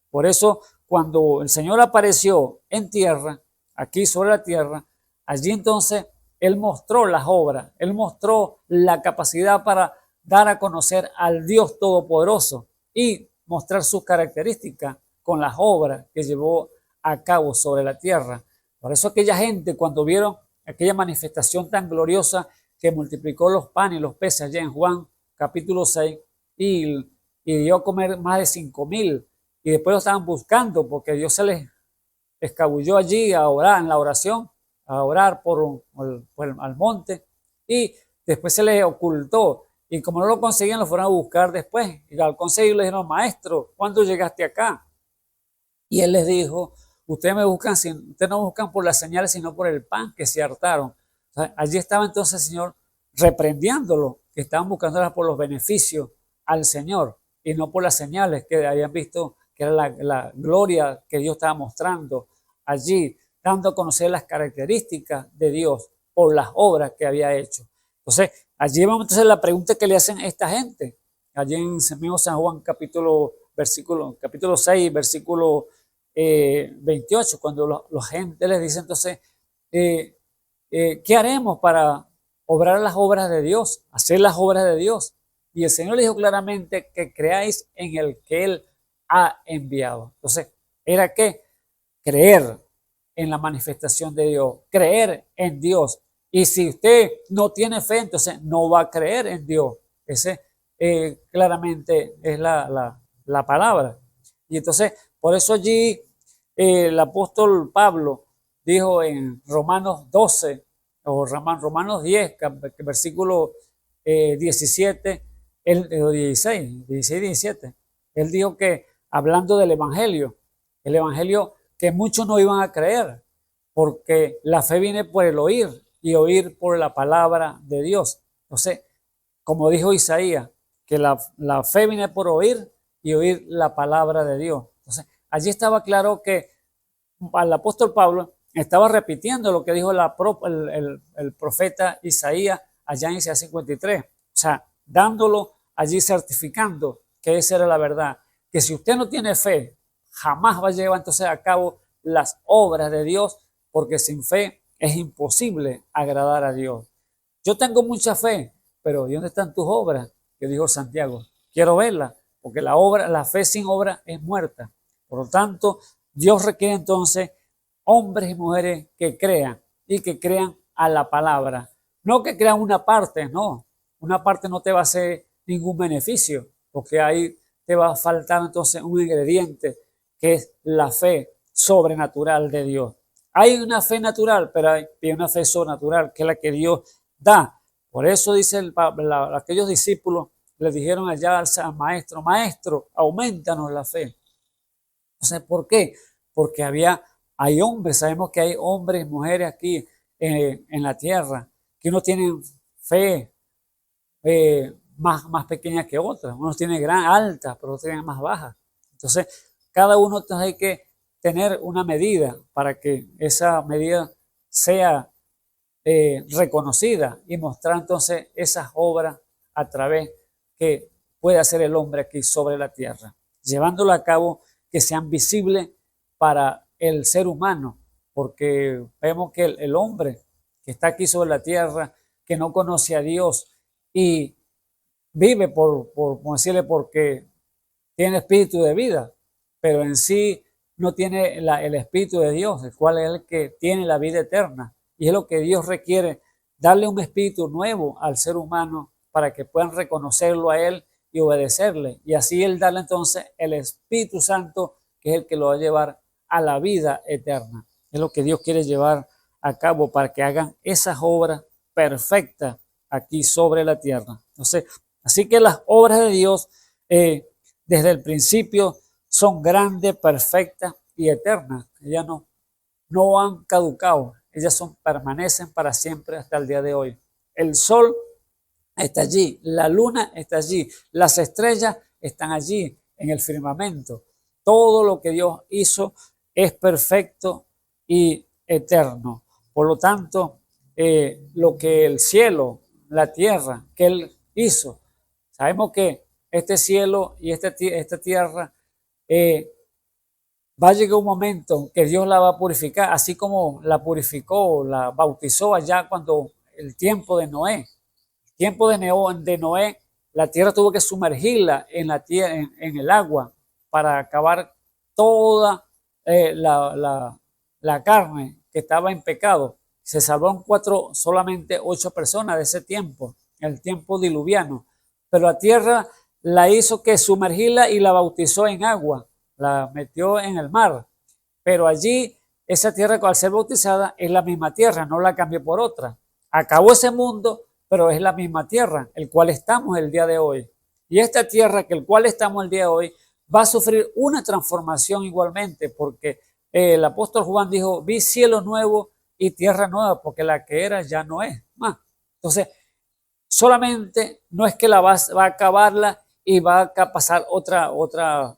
Por eso, cuando el Señor apareció en tierra, aquí sobre la tierra, allí entonces Él mostró las obras, Él mostró la capacidad para dar a conocer al Dios Todopoderoso y mostrar sus características con las obras que llevó a cabo sobre la tierra. Por eso aquella gente, cuando vieron aquella manifestación tan gloriosa que multiplicó los panes y los peces allá en Juan capítulo 6 y dio a comer más de 5,000, y después lo estaban buscando porque Dios se les escabulló allí a orar en la oración, a orar al monte, y después se les ocultó, y como no lo conseguían lo fueron a buscar después, y al conseguirlo le dijeron: maestro, ¿cuándo llegaste acá? Y él les dijo: ustedes no me buscan por las señales, sino por el pan, que se hartaron. O sea, allí estaba entonces el Señor reprendiéndolo, que estaban buscándolas por los beneficios al Señor y no por las señales que habían visto, que era la gloria que Dios estaba mostrando allí, dando a conocer las características de Dios por las obras que había hecho. Entonces, allí vamos entonces la pregunta que le hacen a esta gente. Allí en mismo San Juan capítulo 6, versículo 28, cuando la gente les dice entonces, ¿qué haremos para obrar las obras de Dios, hacer las obras de Dios? Y el Señor le dijo claramente que creáis en el que Él ha enviado. Entonces, ¿era qué? Creer en la manifestación de Dios, creer en Dios. Y si usted no tiene fe, entonces no va a creer en Dios. Ese claramente es la palabra. Y entonces, por eso allí el apóstol Pablo dijo en Romanos 12 o Romanos 10, versículo 17, 16, 17, él dijo que, hablando del evangelio, el evangelio que muchos no iban a creer, porque la fe viene por el oír y oír por la palabra de Dios. Entonces, como dijo Isaías, que la fe viene por oír y oír la palabra de Dios. Entonces, allí estaba claro que el apóstol Pablo estaba repitiendo lo que dijo el profeta Isaías allá en Isaías 53. O sea, dándolo allí, certificando que esa era la verdad. Que si usted no tiene fe, jamás va a llevar entonces a cabo las obras de Dios, porque sin fe es imposible agradar a Dios. Yo tengo mucha fe, pero ¿y dónde están tus obras? Que dijo Santiago. Quiero verla, porque la fe sin obra es muerta. Por lo tanto, Dios requiere entonces hombres y mujeres que crean y que crean a la palabra. No que crean una parte, no. Una parte no te va a hacer ningún beneficio, porque ahí te va a faltar entonces un ingrediente, que es la fe sobrenatural de Dios. Hay una fe natural, pero hay una fe sobrenatural, que es la que Dios da. Por eso dice aquellos discípulos le dijeron allá al maestro: maestro, aumentanos la fe. Entonces, ¿por qué? Porque hay hombres, sabemos que hay hombres y mujeres aquí en la tierra que no tienen fe más pequeña que otras. Unos tienen altas, pero otros tienen más bajas. Entonces, cada uno hay que tener una medida para que esa medida sea reconocida y mostrar entonces esas obras a través que puede hacer el hombre aquí sobre la tierra, llevándolo a cabo, que sean visibles para el ser humano, porque vemos que el hombre que está aquí sobre la tierra, que no conoce a Dios y vive por decirle, porque tiene espíritu de vida, pero en sí no tiene el espíritu de Dios, el cual es el que tiene la vida eterna. Y es lo que Dios requiere, darle un espíritu nuevo al ser humano para que puedan reconocerlo a Él y obedecerle. Y así Él darle entonces el Espíritu Santo, que es el que lo va a llevar a la vida eterna. Es lo que Dios quiere llevar a cabo para que hagan esas obras perfectas aquí sobre la tierra. Entonces, así que las obras de Dios desde el principio son grandes, perfectas y eternas. Ellas no han caducado, ellas permanecen para siempre hasta el día de hoy. El sol está allí, la luna está allí, las estrellas están allí en el firmamento. Todo lo que Dios hizo es perfecto y eterno. Por lo tanto, lo que el cielo, la tierra que Él hizo, sabemos que este cielo y esta tierra va a llegar un momento que Dios la va a purificar, así como la purificó, la bautizó allá cuando el tiempo de Noé. El tiempo de Noé, la tierra tuvo que sumergirla en la tierra, en el agua, para acabar toda la carne que estaba en pecado. Se salvaron solamente 8 personas de ese tiempo, el tiempo diluviano. Pero la tierra la hizo que sumergirla y la bautizó en agua, la metió en el mar. Pero allí, esa tierra al ser bautizada es la misma tierra, no la cambió por otra. Acabó ese mundo, pero es la misma tierra, el cual estamos el día de hoy. Y esta tierra, que el cual estamos el día de hoy, va a sufrir una transformación igualmente, porque el apóstol Juan dijo, vi cielo nuevo y tierra nueva, porque la que era ya no es más. Entonces, solamente no es que va a acabarla y va a pasar otra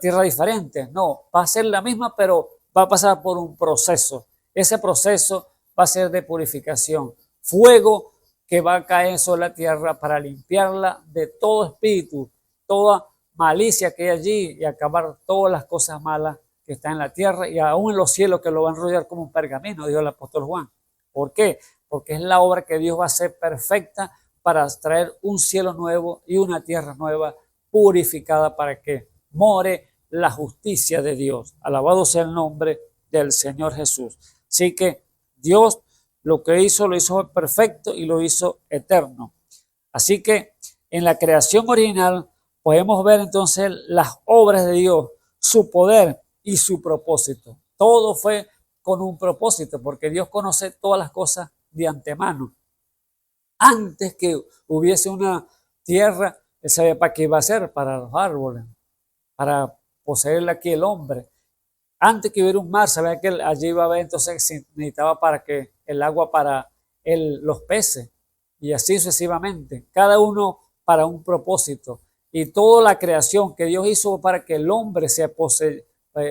tierra diferente. No, va a ser la misma, pero va a pasar por un proceso. Ese proceso va a ser de purificación. Fuego que va a caer sobre la tierra para limpiarla de todo espíritu, toda malicia que hay allí y acabar todas las cosas malas que están en la tierra y aún en los cielos, que lo van a enrollar como un pergamino, dijo el apóstol Juan. ¿Por qué? Porque es la obra que Dios va a hacer perfecta para traer un cielo nuevo y una tierra nueva purificada para que more la justicia de Dios. Alabado sea el nombre del Señor Jesús. Así que Dios lo que hizo, lo hizo perfecto y lo hizo eterno. Así que en la creación original podemos ver entonces las obras de Dios, su poder y su propósito. Todo fue con un propósito, porque Dios conoce todas las cosas de antemano. Antes que hubiese una tierra, Él sabía para qué iba a ser, para los árboles, para poseerle aquí el hombre. Antes que hubiera un mar, sabía que allí iba a haber, entonces se necesitaba para que el agua para los peces, y así sucesivamente, cada uno para un propósito. Y toda la creación que Dios hizo para que el hombre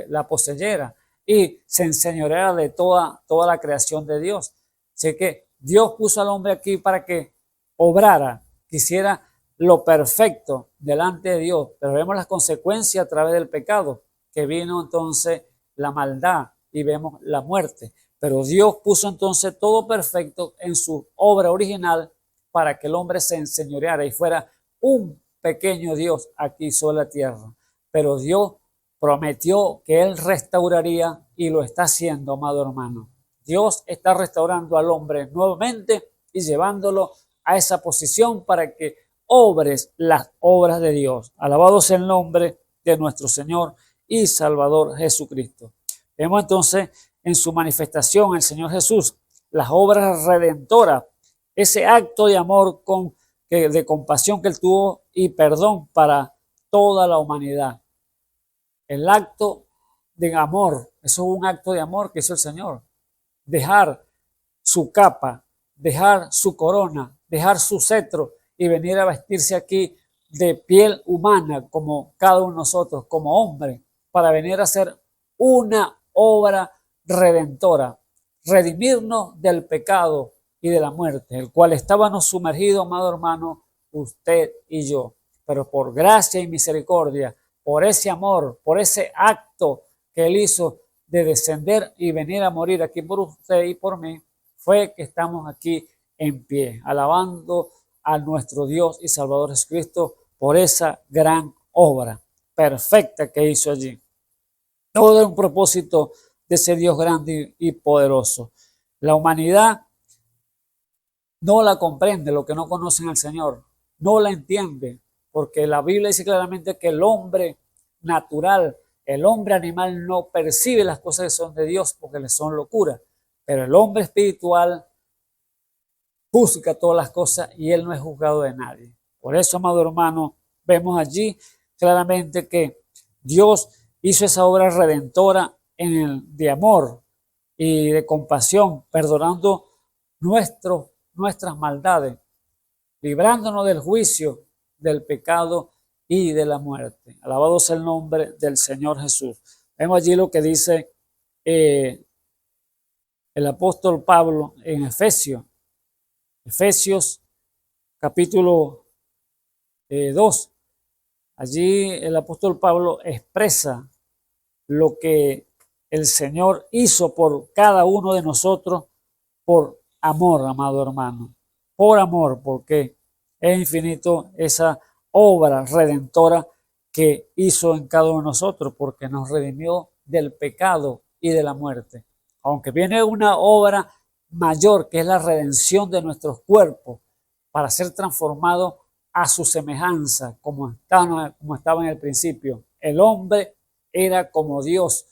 la poseyera y se enseñoreara de toda la creación de Dios. Así que Dios puso al hombre aquí para que obrara, que hiciera lo perfecto delante de Dios, pero vemos las consecuencias a través del pecado, que vino entonces la maldad y vemos la muerte. Pero Dios puso entonces todo perfecto en su obra original para que el hombre se enseñoreara y fuera un pequeño Dios aquí sobre la tierra. Pero Dios prometió que Él restauraría y lo está haciendo, amado hermano. Dios está restaurando al hombre nuevamente y llevándolo a esa posición para que obres las obras de Dios. Alabado sea el nombre de nuestro Señor y Salvador Jesucristo. Vemos entonces en su manifestación el Señor Jesús las obras redentoras, ese acto de amor de compasión que Él tuvo y perdón para toda la humanidad. El acto de amor, eso es un acto de amor que hizo el Señor. Dejar su capa, dejar su corona, dejar su cetro y venir a vestirse aquí de piel humana como cada uno de nosotros, como hombre, para venir a hacer una obra redentora, redimirnos del pecado y de la muerte, el cual estábamos sumergidos, amado hermano, usted y yo. Pero por gracia y misericordia, por ese amor, por ese acto que Él hizo de descender y venir a morir aquí por usted y por mí, fue que estamos aquí en pie, alabando a nuestro Dios y Salvador Jesucristo por esa gran obra perfecta que hizo allí. Todo es un propósito de ese Dios grande y poderoso. La humanidad no la comprende, lo que no conocen al Señor, no la entiende, porque la Biblia dice claramente que el hombre natural, el hombre animal no percibe las cosas que son de Dios porque le son locura, pero el hombre espiritual juzga todas las cosas y él no es juzgado de nadie. Por eso, amado hermano, vemos allí claramente que Dios hizo esa obra redentora de amor y de compasión, perdonando nuestros nuestras maldades, librándonos del juicio, del pecado y de la muerte. Alabado sea el nombre del Señor Jesús. Vemos allí lo que dice el apóstol Pablo en Efesios capítulo 2. Allí el apóstol Pablo expresa lo que el Señor hizo por cada uno de nosotros por amor, amado hermano. Por amor, porque es infinito esa obra redentora que hizo en cada uno de nosotros, porque nos redimió del pecado y de la muerte. Aunque viene una obra mayor, que es la redención de nuestros cuerpos, para ser transformados a su semejanza, como estaba en el principio. El hombre era como Dios,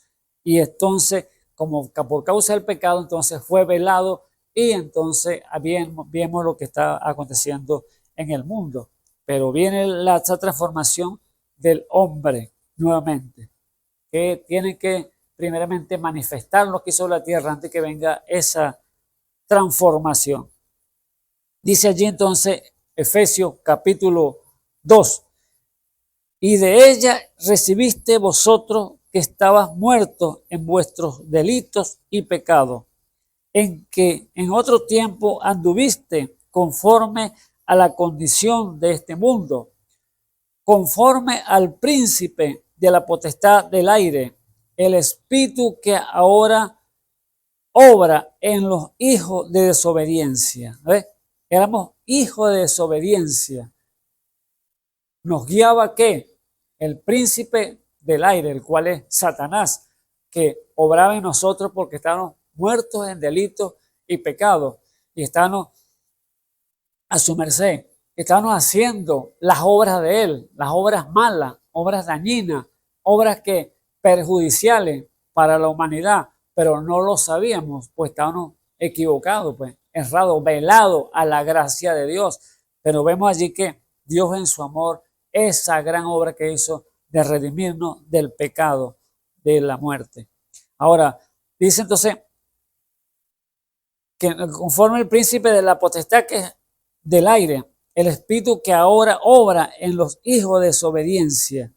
y entonces, como por causa del pecado, entonces fue velado, y entonces vemos lo que está aconteciendo en el mundo. Pero viene esa transformación del hombre nuevamente, que tiene que primeramente manifestar lo que hizo la tierra antes que venga esa transformación. Dice allí entonces Efesios capítulo 2, y de ella recibiste vosotros que estabas muertos en vuestros delitos y pecados, en que en otro tiempo anduviste conforme a la condición de este mundo, conforme al príncipe de la potestad del aire, el espíritu que ahora obra en los hijos de desobediencia. ¿Ves? Éramos hijos de desobediencia. Nos guiaba ¿qué? El príncipe del aire, el cual es Satanás, que obraba en nosotros porque estábamos muertos en delitos y pecados, y estábamos a su merced, estábamos haciendo las obras de él, las obras malas, obras dañinas, obras que perjudiciales para la humanidad, pero no lo sabíamos, pues estábamos equivocados, pues errados, velados a la gracia de Dios. Pero vemos allí que Dios en su amor, esa gran obra que hizo de redimirnos del pecado, de la muerte. Ahora, dice entonces que conforme el príncipe de la potestad que es del aire, el espíritu que ahora obra en los hijos de desobediencia,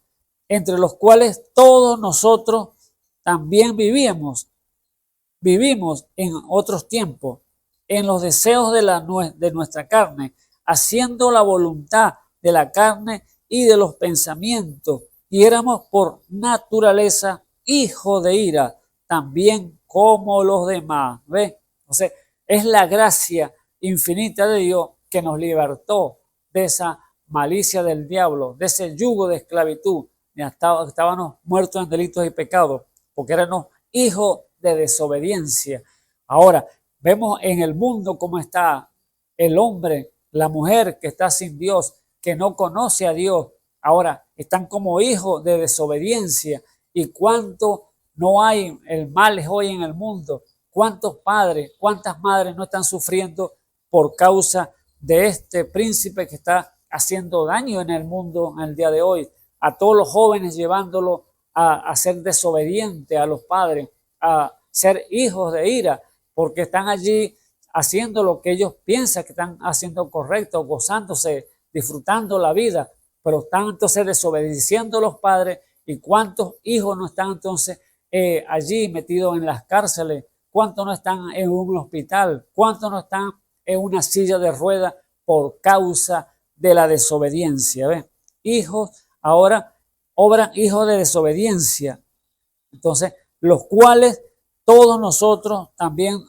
entre los cuales todos nosotros también vivimos en otros tiempos, en los deseos de nuestra carne, haciendo la voluntad de la carne y de los pensamientos, y éramos por naturaleza hijos de ira, también como los demás. ¿Ves? Entonces, es la gracia infinita de Dios que nos libertó de esa malicia del diablo, de ese yugo de esclavitud. Estábamos muertos en delitos y pecados, porque éramos hijos de desobediencia. Ahora, vemos en el mundo cómo está el hombre, la mujer que está sin Dios, que no conoce a Dios. Ahora, están como hijos de desobediencia. Y cuánto no hay, el mal es hoy en el mundo. Cuántos padres, cuántas madres no están sufriendo por causa de este príncipe que está haciendo daño en el mundo en el día de hoy. A todos los jóvenes llevándolo a ser desobedientes a los padres, a ser hijos de ira, porque están allí haciendo lo que ellos piensan que están haciendo correcto, gozándose, disfrutando la vida, pero están entonces desobedeciendo a los padres. ¿Y cuántos hijos no están entonces allí metidos en las cárceles? ¿Cuántos no están en un hospital? ¿Cuántos no están en una silla de ruedas por causa de la desobediencia? ¿Ves? Hijos ahora obran hijos de desobediencia. Entonces, los cuales todos nosotros también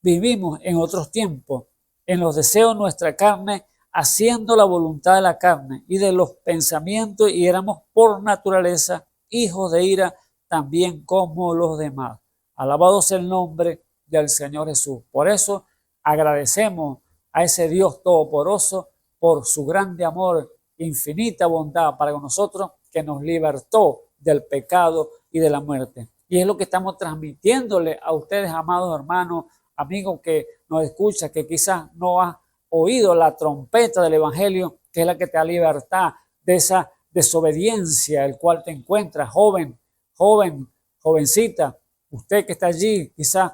vivimos en otros tiempos, en los deseos de nuestra carne, haciendo la voluntad de la carne y de los pensamientos, y éramos por naturaleza hijos de ira, también como los demás. Alabado sea el nombre del Señor Jesús. Por eso agradecemos a ese Dios todopoderoso por su grande amor, infinita bondad para nosotros, que nos libertó del pecado y de la muerte. Y es lo que estamos transmitiéndole a ustedes, amados hermanos, amigos que nos escuchan, que quizás no has oído la trompeta del Evangelio, que es la que te da libertad de esa desobediencia, el cual te encuentras, jovencita. Usted que está allí quizás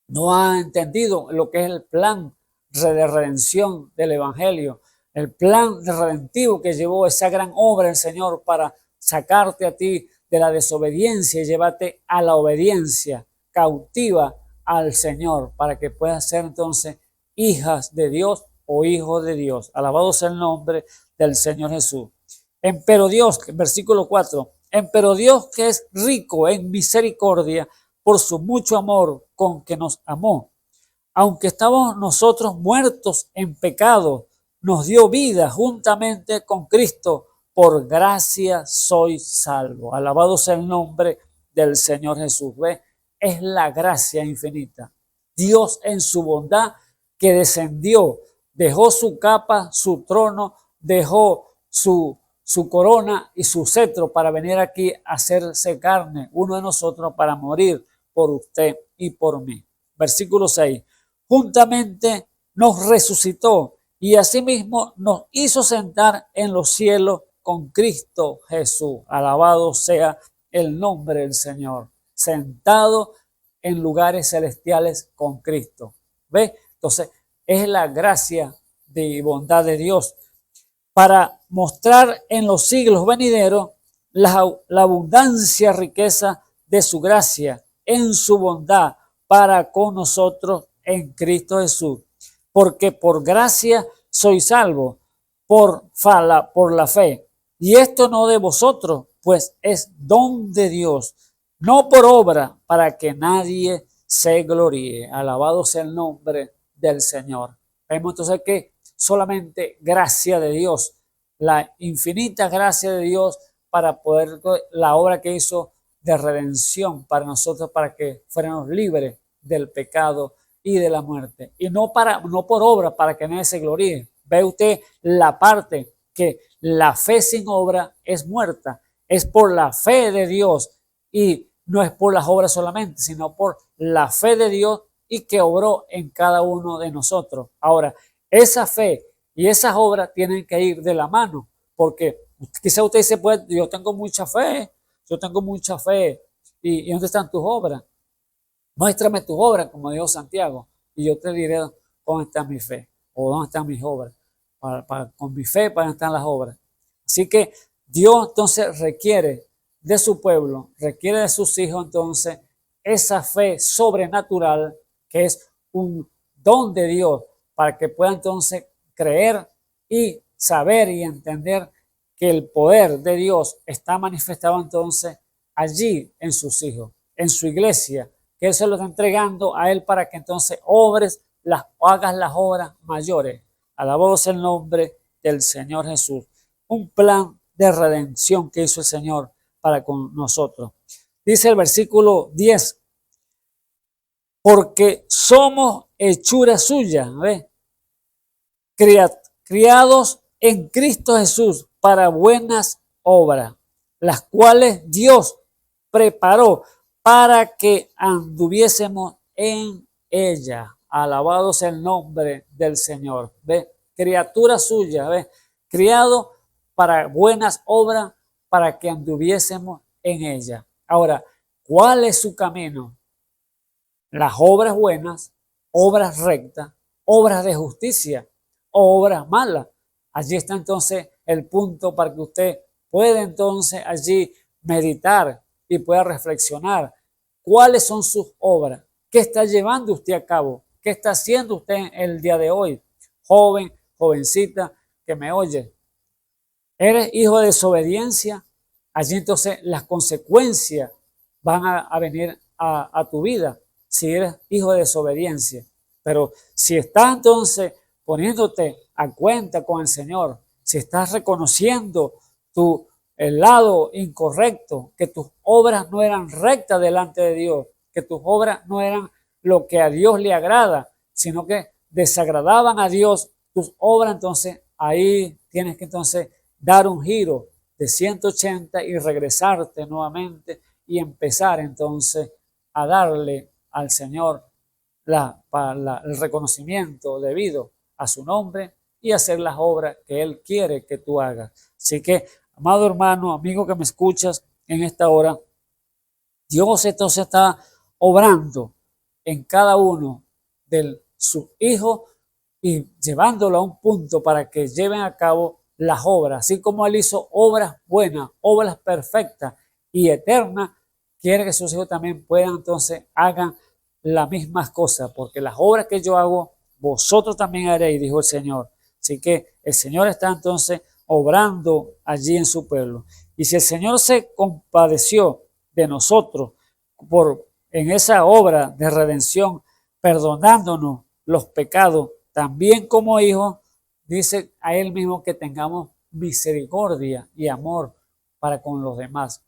no ha entendido lo que es el plan de redención del Evangelio, el plan redentivo que llevó esa gran obra el Señor para sacarte a ti de la desobediencia y llevarte a la obediencia cautiva al Señor, para que puedas ser entonces hijas de Dios o hijos de Dios. Alabado sea el nombre del Señor Jesús. Empero Dios, versículo 4, empero Dios, que es rico en misericordia por su mucho amor con que nos amó, aunque estábamos nosotros muertos en pecado, nos dio vida juntamente con Cristo. Por gracia soy salvo. Alabado sea el nombre del Señor Jesús. ¿Ve? Es la gracia infinita. Dios en su bondad que descendió, dejó su capa, su trono, dejó su corona y su cetro para venir aquí a hacerse carne, uno de nosotros, para morir por usted y por mí. Versículo 6. Juntamente nos resucitó y asimismo nos hizo sentar en los cielos con Cristo Jesús. Alabado sea el nombre del Señor. Sentado en lugares celestiales con Cristo. ¿Ve? Entonces, es la gracia y bondad de Dios para mostrar en los siglos venideros la abundancia, riqueza de su gracia en su bondad para con nosotros en Cristo Jesús. Porque por gracia soy salvo, por la fe. Y esto no de vosotros, pues es don de Dios, no por obra, para que nadie se gloríe. Alabado sea el nombre del Señor. Vemos entonces que solamente gracia de Dios, la infinita gracia de Dios para poder, la obra que hizo de redención para nosotros, para que fuéramos libres del pecado y de la muerte. Y no por obra, para que nadie se gloríe. Ve usted la parte que la fe sin obra es muerta. Es por la fe de Dios y no es por las obras solamente, sino por la fe de Dios y que obró en cada uno de nosotros. Ahora, esa fe y esas obras tienen que ir de la mano, porque quizá usted dice, pues yo tengo mucha fe, ¿y dónde están tus obras? Muéstrame tus obras, como dijo Santiago, y yo te diré dónde está mi fe o dónde están mis obras. Con mi fe, para estar las obras. Así que Dios entonces requiere de su pueblo, requiere de sus hijos entonces esa fe sobrenatural que es un don de Dios para que puedan entonces creer y saber y entender que el poder de Dios está manifestado entonces allí en sus hijos, en su iglesia, que Él se lo está entregando a Él para que entonces hagas las obras mayores. Alabado sea el nombre del Señor Jesús. Un plan de redención que hizo el Señor para con nosotros. Dice el versículo 10, porque somos hechura suya, ¿ves? Criados en Cristo Jesús para buenas obras, las cuales Dios preparó para que anduviésemos en ella. Alabado sea el nombre del Señor. ¿Ve? Criatura suya, ¿ve? Criado para buenas obras, para que anduviésemos en ella. Ahora, ¿cuál es su camino? Las obras buenas, obras rectas, obras de justicia, obras malas. Allí está entonces el punto para que usted pueda entonces allí meditar y pueda reflexionar. ¿Cuáles son sus obras? ¿Qué está llevando usted a cabo? ¿Qué está haciendo usted el día de hoy? Joven, jovencita que me oye. ¿Eres hijo de desobediencia? Allí entonces las consecuencias van a venir a tu vida si eres hijo de desobediencia. Pero si estás entonces poniéndote a cuenta con el Señor, si estás reconociendo el lado incorrecto, que tus obras no eran rectas delante de Dios, que tus obras no eran lo que a Dios le agrada, sino que desagradaban a Dios, tus obras, entonces ahí tienes que entonces dar un giro de 180 y regresarte nuevamente y empezar entonces a darle al Señor el reconocimiento debido a su nombre y hacer las obras que Él quiere que tú hagas. Así que, amado hermano, amigo que me escuchas en esta hora, Dios entonces está obrando en cada uno de sus hijos y llevándolo a un punto para que lleven a cabo las obras. Así como Él hizo obras buenas, obras perfectas y eternas, quiere que sus hijos también puedan, entonces hagan las mismas cosas, porque las obras que yo hago, vosotros también haréis, dijo el Señor. Así que el Señor está entonces obrando allí en su pueblo. Y si el Señor se compadeció de nosotros en esa obra de redención, perdonándonos los pecados, también como hijos, dice a Él mismo que tengamos misericordia y amor para con los demás.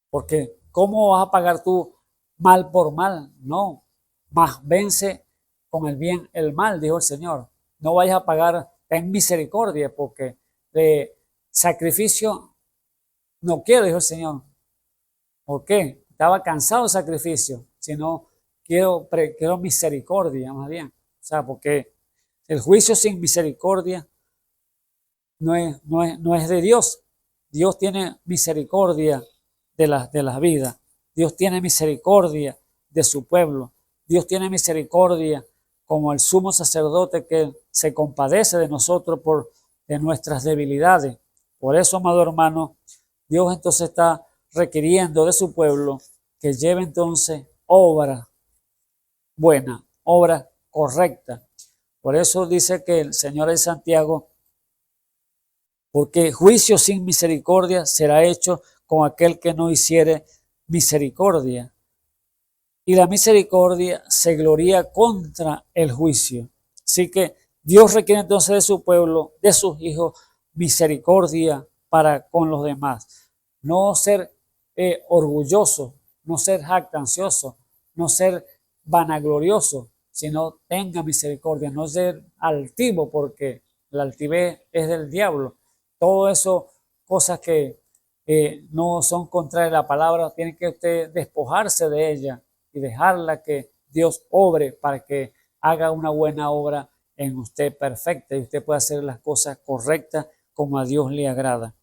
Porque ¿cómo vas a pagar tú mal por mal? No, más vence con el bien el mal, dijo el Señor. No vayas a pagar, ten misericordia, porque de sacrificio no quiero, dijo el Señor. ¿Por qué? Estaba cansado de sacrificio, sino quiero misericordia, más bien. O sea, porque el juicio sin misericordia no es de Dios. Dios tiene misericordia de las vidas. Dios tiene misericordia de su pueblo. Dios tiene misericordia como el sumo sacerdote que se compadece de nosotros de nuestras debilidades. Por eso, amado hermano, Dios entonces está requiriendo de su pueblo que lleve entonces obra buena, obra correcta. Por eso dice que el Señor en Santiago, porque juicio sin misericordia será hecho con aquel que no hiciere misericordia. Y la misericordia se gloría contra el juicio. Así que Dios requiere entonces de su pueblo, de sus hijos, misericordia para con los demás. No ser orgulloso, no ser jactancioso, no ser vanaglorioso, sino tenga misericordia, no ser altivo, porque la altivez es del diablo. Todo eso, cosas que no son contrarias a la palabra, tiene que usted despojarse de ella y dejarla que Dios obre para que haga una buena obra en usted perfecta y usted pueda hacer las cosas correctas como a Dios le agrada.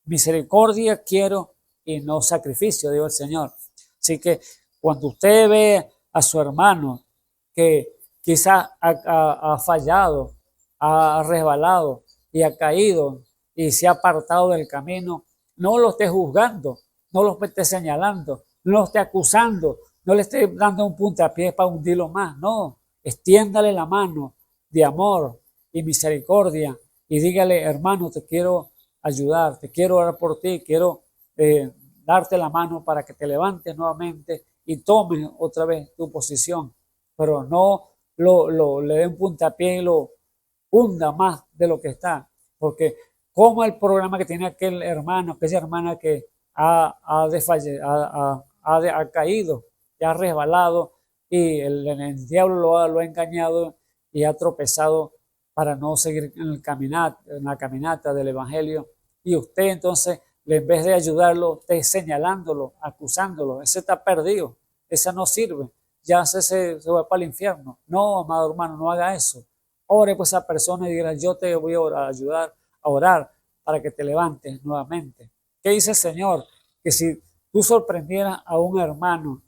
Misericordia quiero y no sacrificio, dijo el Señor. Así que cuando usted ve a su hermano que quizás ha fallado, ha resbalado y ha caído y se ha apartado del camino, no lo esté juzgando, no lo esté señalando, no lo esté acusando, no le esté dando un puntapié para hundirlo más. No, extiéndale la mano de amor y misericordia y dígale: hermano, te quiero ayudar, te quiero orar por ti, quiero darte la mano para que te levantes nuevamente y tomes otra vez tu posición, pero no le dé un puntapié y lo hunda más de lo que está, porque como el programa que tiene aquel hermano, aquella hermana que ha caído, ya ha resbalado y el diablo lo ha engañado y ha tropezado para no seguir en la caminata del evangelio. Y usted entonces, en vez de ayudarlo, esté señalándolo, acusándolo. Ese está perdido, ese no sirve, ya se va para el infierno. No, amado hermano, no haga eso. Ore por esa persona y diga: yo te voy a ayudar a orar para que te levantes nuevamente. ¿Qué dice el Señor? Que si tú sorprendieras a un hermano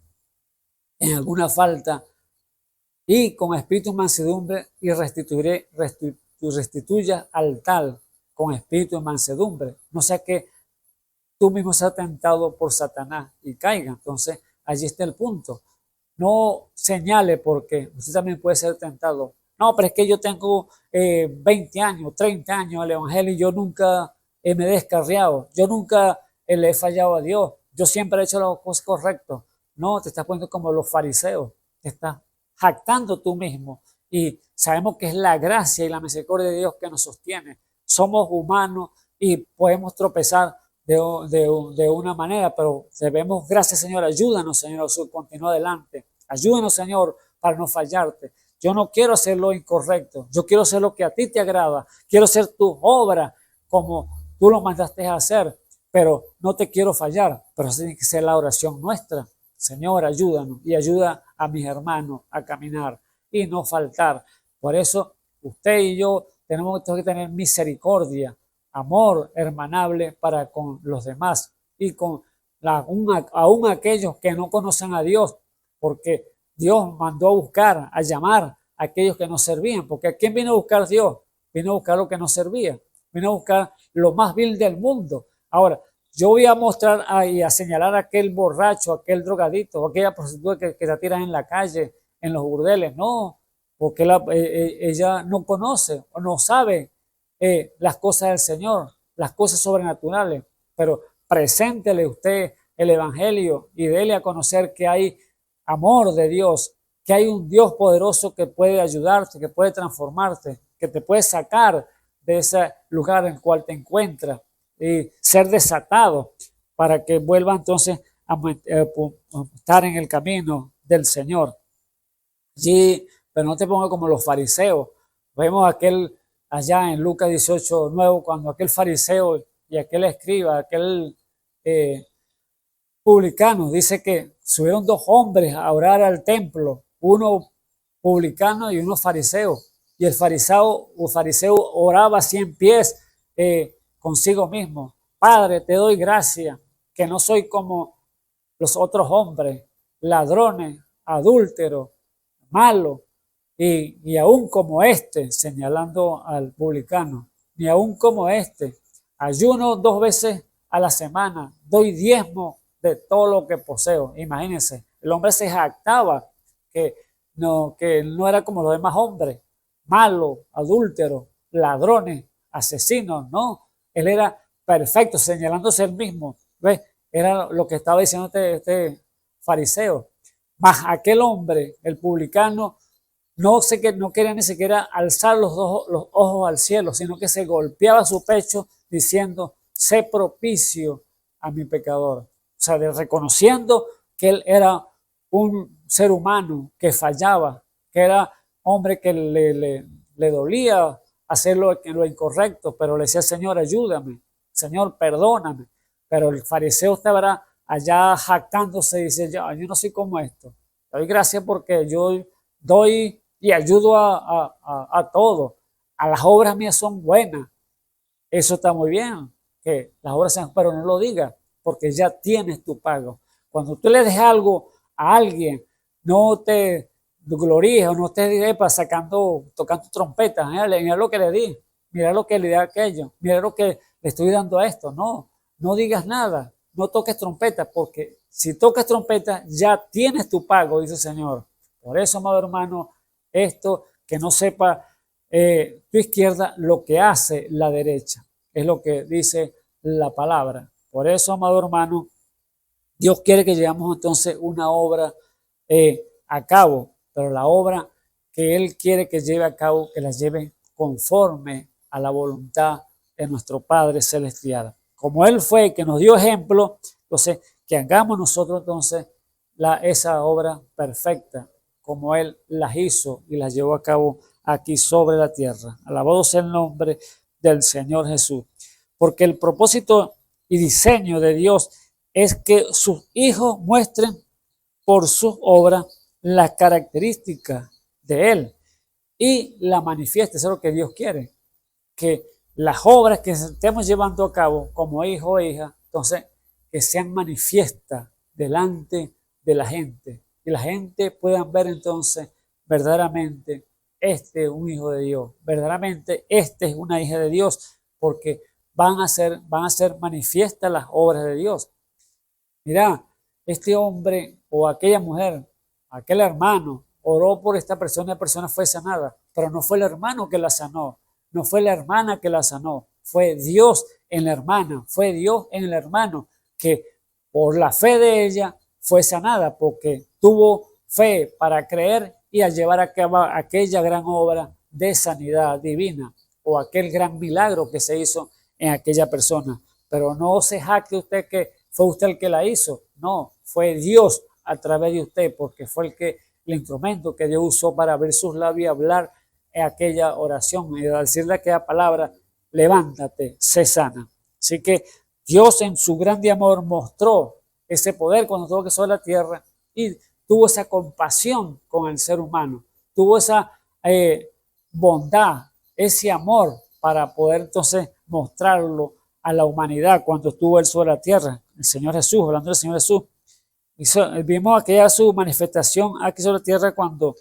en alguna falta y con espíritu mansedumbre y restituya al tal con espíritu de mansedumbre, no sea que tú mismo seas tentado por Satanás y caiga. Entonces allí está el punto. No señale, porque usted también puede ser tentado. No, pero es que yo tengo 20 años, 30 años al evangelio y yo nunca me he descarriado, yo nunca le he fallado a Dios, yo siempre he hecho las cosas correctas. No, te estás poniendo como los fariseos, te estás jactando tú mismo, y sabemos que es la gracia y la misericordia de Dios que nos sostiene. Somos humanos y podemos tropezar de una manera, pero debemos: gracias, Señor, ayúdanos, Señor, continúa adelante, ayúdanos, Señor, para no fallarte. Yo no quiero hacer lo incorrecto, yo quiero hacer lo que a ti te agrada, quiero hacer tu obra como tú lo mandaste a hacer, pero no te quiero fallar. Pero esa tiene que ser la oración nuestra: Señor, ayúdanos y ayuda a mis hermanos a caminar y no faltar. Por eso usted y yo tenemos que tener misericordia, amor hermanable para con los demás y con aún aquellos que no conocen a Dios, porque Dios mandó a buscar, a llamar aquellos que no servían. Porque ¿a quién vino a buscar Dios? Vino a buscar lo que no servía. Vino a buscar lo más vil del mundo. Ahora, yo voy a mostrar y a señalar a aquel borracho, aquel drogadito, aquella prostituta que la tiran en la calle, en los burdeles. No, porque ella no conoce o no sabe las cosas del Señor, las cosas sobrenaturales. Pero preséntele usted el Evangelio y dele a conocer que hay amor de Dios, que hay un Dios poderoso que puede ayudarte, que puede transformarte, que te puede sacar de ese lugar en el cual te encuentras y ser desatado para que vuelva entonces a estar en el camino del Señor. Pero no te pongas como los fariseos. Vemos aquel allá en Lucas 18:9, cuando aquel fariseo y aquel escriba, aquel publicano, dice que subieron dos hombres a orar al templo, uno publicano y uno fariseo. Y el fariseo oraba así en pies consigo mismo: Padre, te doy gracias que no soy como los otros hombres, ladrones, adúlteros, malos, y aún como este, señalando al publicano, ni aún como este, ayuno 2 veces a la semana, doy diezmo de todo lo que poseo. Imagínense, el hombre se jactaba que no era como los demás hombres, malos, adúlteros, ladrones, asesinos, no. Él era perfecto, señalándose él mismo. ¿Ves? Era lo que estaba diciendo este fariseo. Mas aquel hombre, el publicano, no quería ni siquiera alzar los ojos al cielo, sino que se golpeaba su pecho diciendo: sé propicio a mi pecador. O sea, reconociendo que él era un ser humano que fallaba, que era hombre que le dolía hacer lo incorrecto, pero le decía: Señor, ayúdame, Señor, perdóname. Pero el fariseo estaba allá jactándose y dice: yo no soy como esto. Doy gracias porque yo doy y ayudo a todos. A las obras mías son buenas. Eso está muy bien, que las obras sean, pero no lo digas, porque ya tienes tu pago. Cuando tú le des algo a alguien, no te gloríes o no te digas tocando trompetas. Mira lo que le di, mira lo que le di a aquello, mira lo que le estoy dando a esto. No digas nada, no toques trompeta, porque si tocas trompeta ya tienes tu pago, dice el Señor. Por eso, amado hermano, esto que no sepa tu izquierda lo que hace la derecha, es lo que dice la palabra. Por eso, amado hermano, Dios quiere que llevemos entonces una obra a cabo, pero la obra que Él quiere que lleve a cabo, que la lleve conforme a la voluntad de nuestro Padre Celestial. Como Él fue el que nos dio ejemplo, entonces que hagamos nosotros entonces esa obra perfecta, como Él las hizo y las llevó a cabo aquí sobre la tierra. Alabado sea el nombre del Señor Jesús. Porque el propósito y diseño de Dios es que sus hijos muestren por sus obras las características de Él y la manifiesten. Eso es lo que Dios quiere, que las obras que estemos llevando a cabo como hijo o hija, entonces que sean manifiestas delante de la gente, y la gente pueda ver entonces verdaderamente este es un hijo de Dios, verdaderamente este es una hija de Dios, porque van a ser manifiestas las obras de Dios. Mira, este hombre o aquella mujer, aquel hermano, oró por esta persona, la persona fue sanada, pero no fue el hermano que la sanó, no fue la hermana que la sanó, fue Dios en la hermana, fue Dios en el hermano, que por la fe de ella fue sanada, porque tuvo fe para creer y a llevar a cabo aquella gran obra de sanidad divina o aquel gran milagro que se hizo en aquella persona. Pero no se jacte usted que fue usted el que la hizo, no, fue Dios a través de usted, porque fue el instrumento que Dios usó para abrir sus labios y hablar en aquella oración y decirle aquella palabra: levántate, sé sana. Así que Dios en su grande amor mostró ese poder cuando tuvo que sobre la tierra y tuvo esa compasión con el ser humano, tuvo esa bondad, ese amor para poder entonces mostrarlo a la humanidad cuando estuvo él sobre la tierra. El Señor Jesús, hablando del Señor Jesús, vimos aquella su manifestación aquí sobre la tierra cuando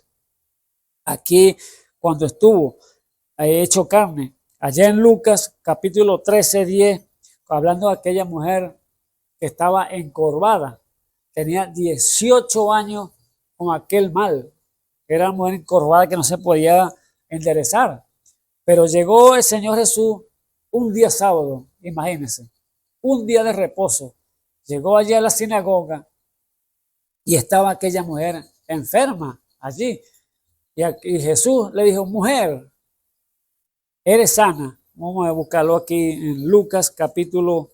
aquí cuando estuvo hecho carne. Allá en Lucas capítulo 13, 10, hablando de aquella mujer que estaba encorvada, tenía 18 años con aquel mal. Era una mujer encorvada que no se podía enderezar. Pero llegó el Señor Jesús un día sábado, imagínense, un día de reposo. Llegó allí a la sinagoga y estaba aquella mujer enferma allí. Y Jesús le dijo, mujer, eres sana. Vamos a buscarlo aquí en Lucas capítulo,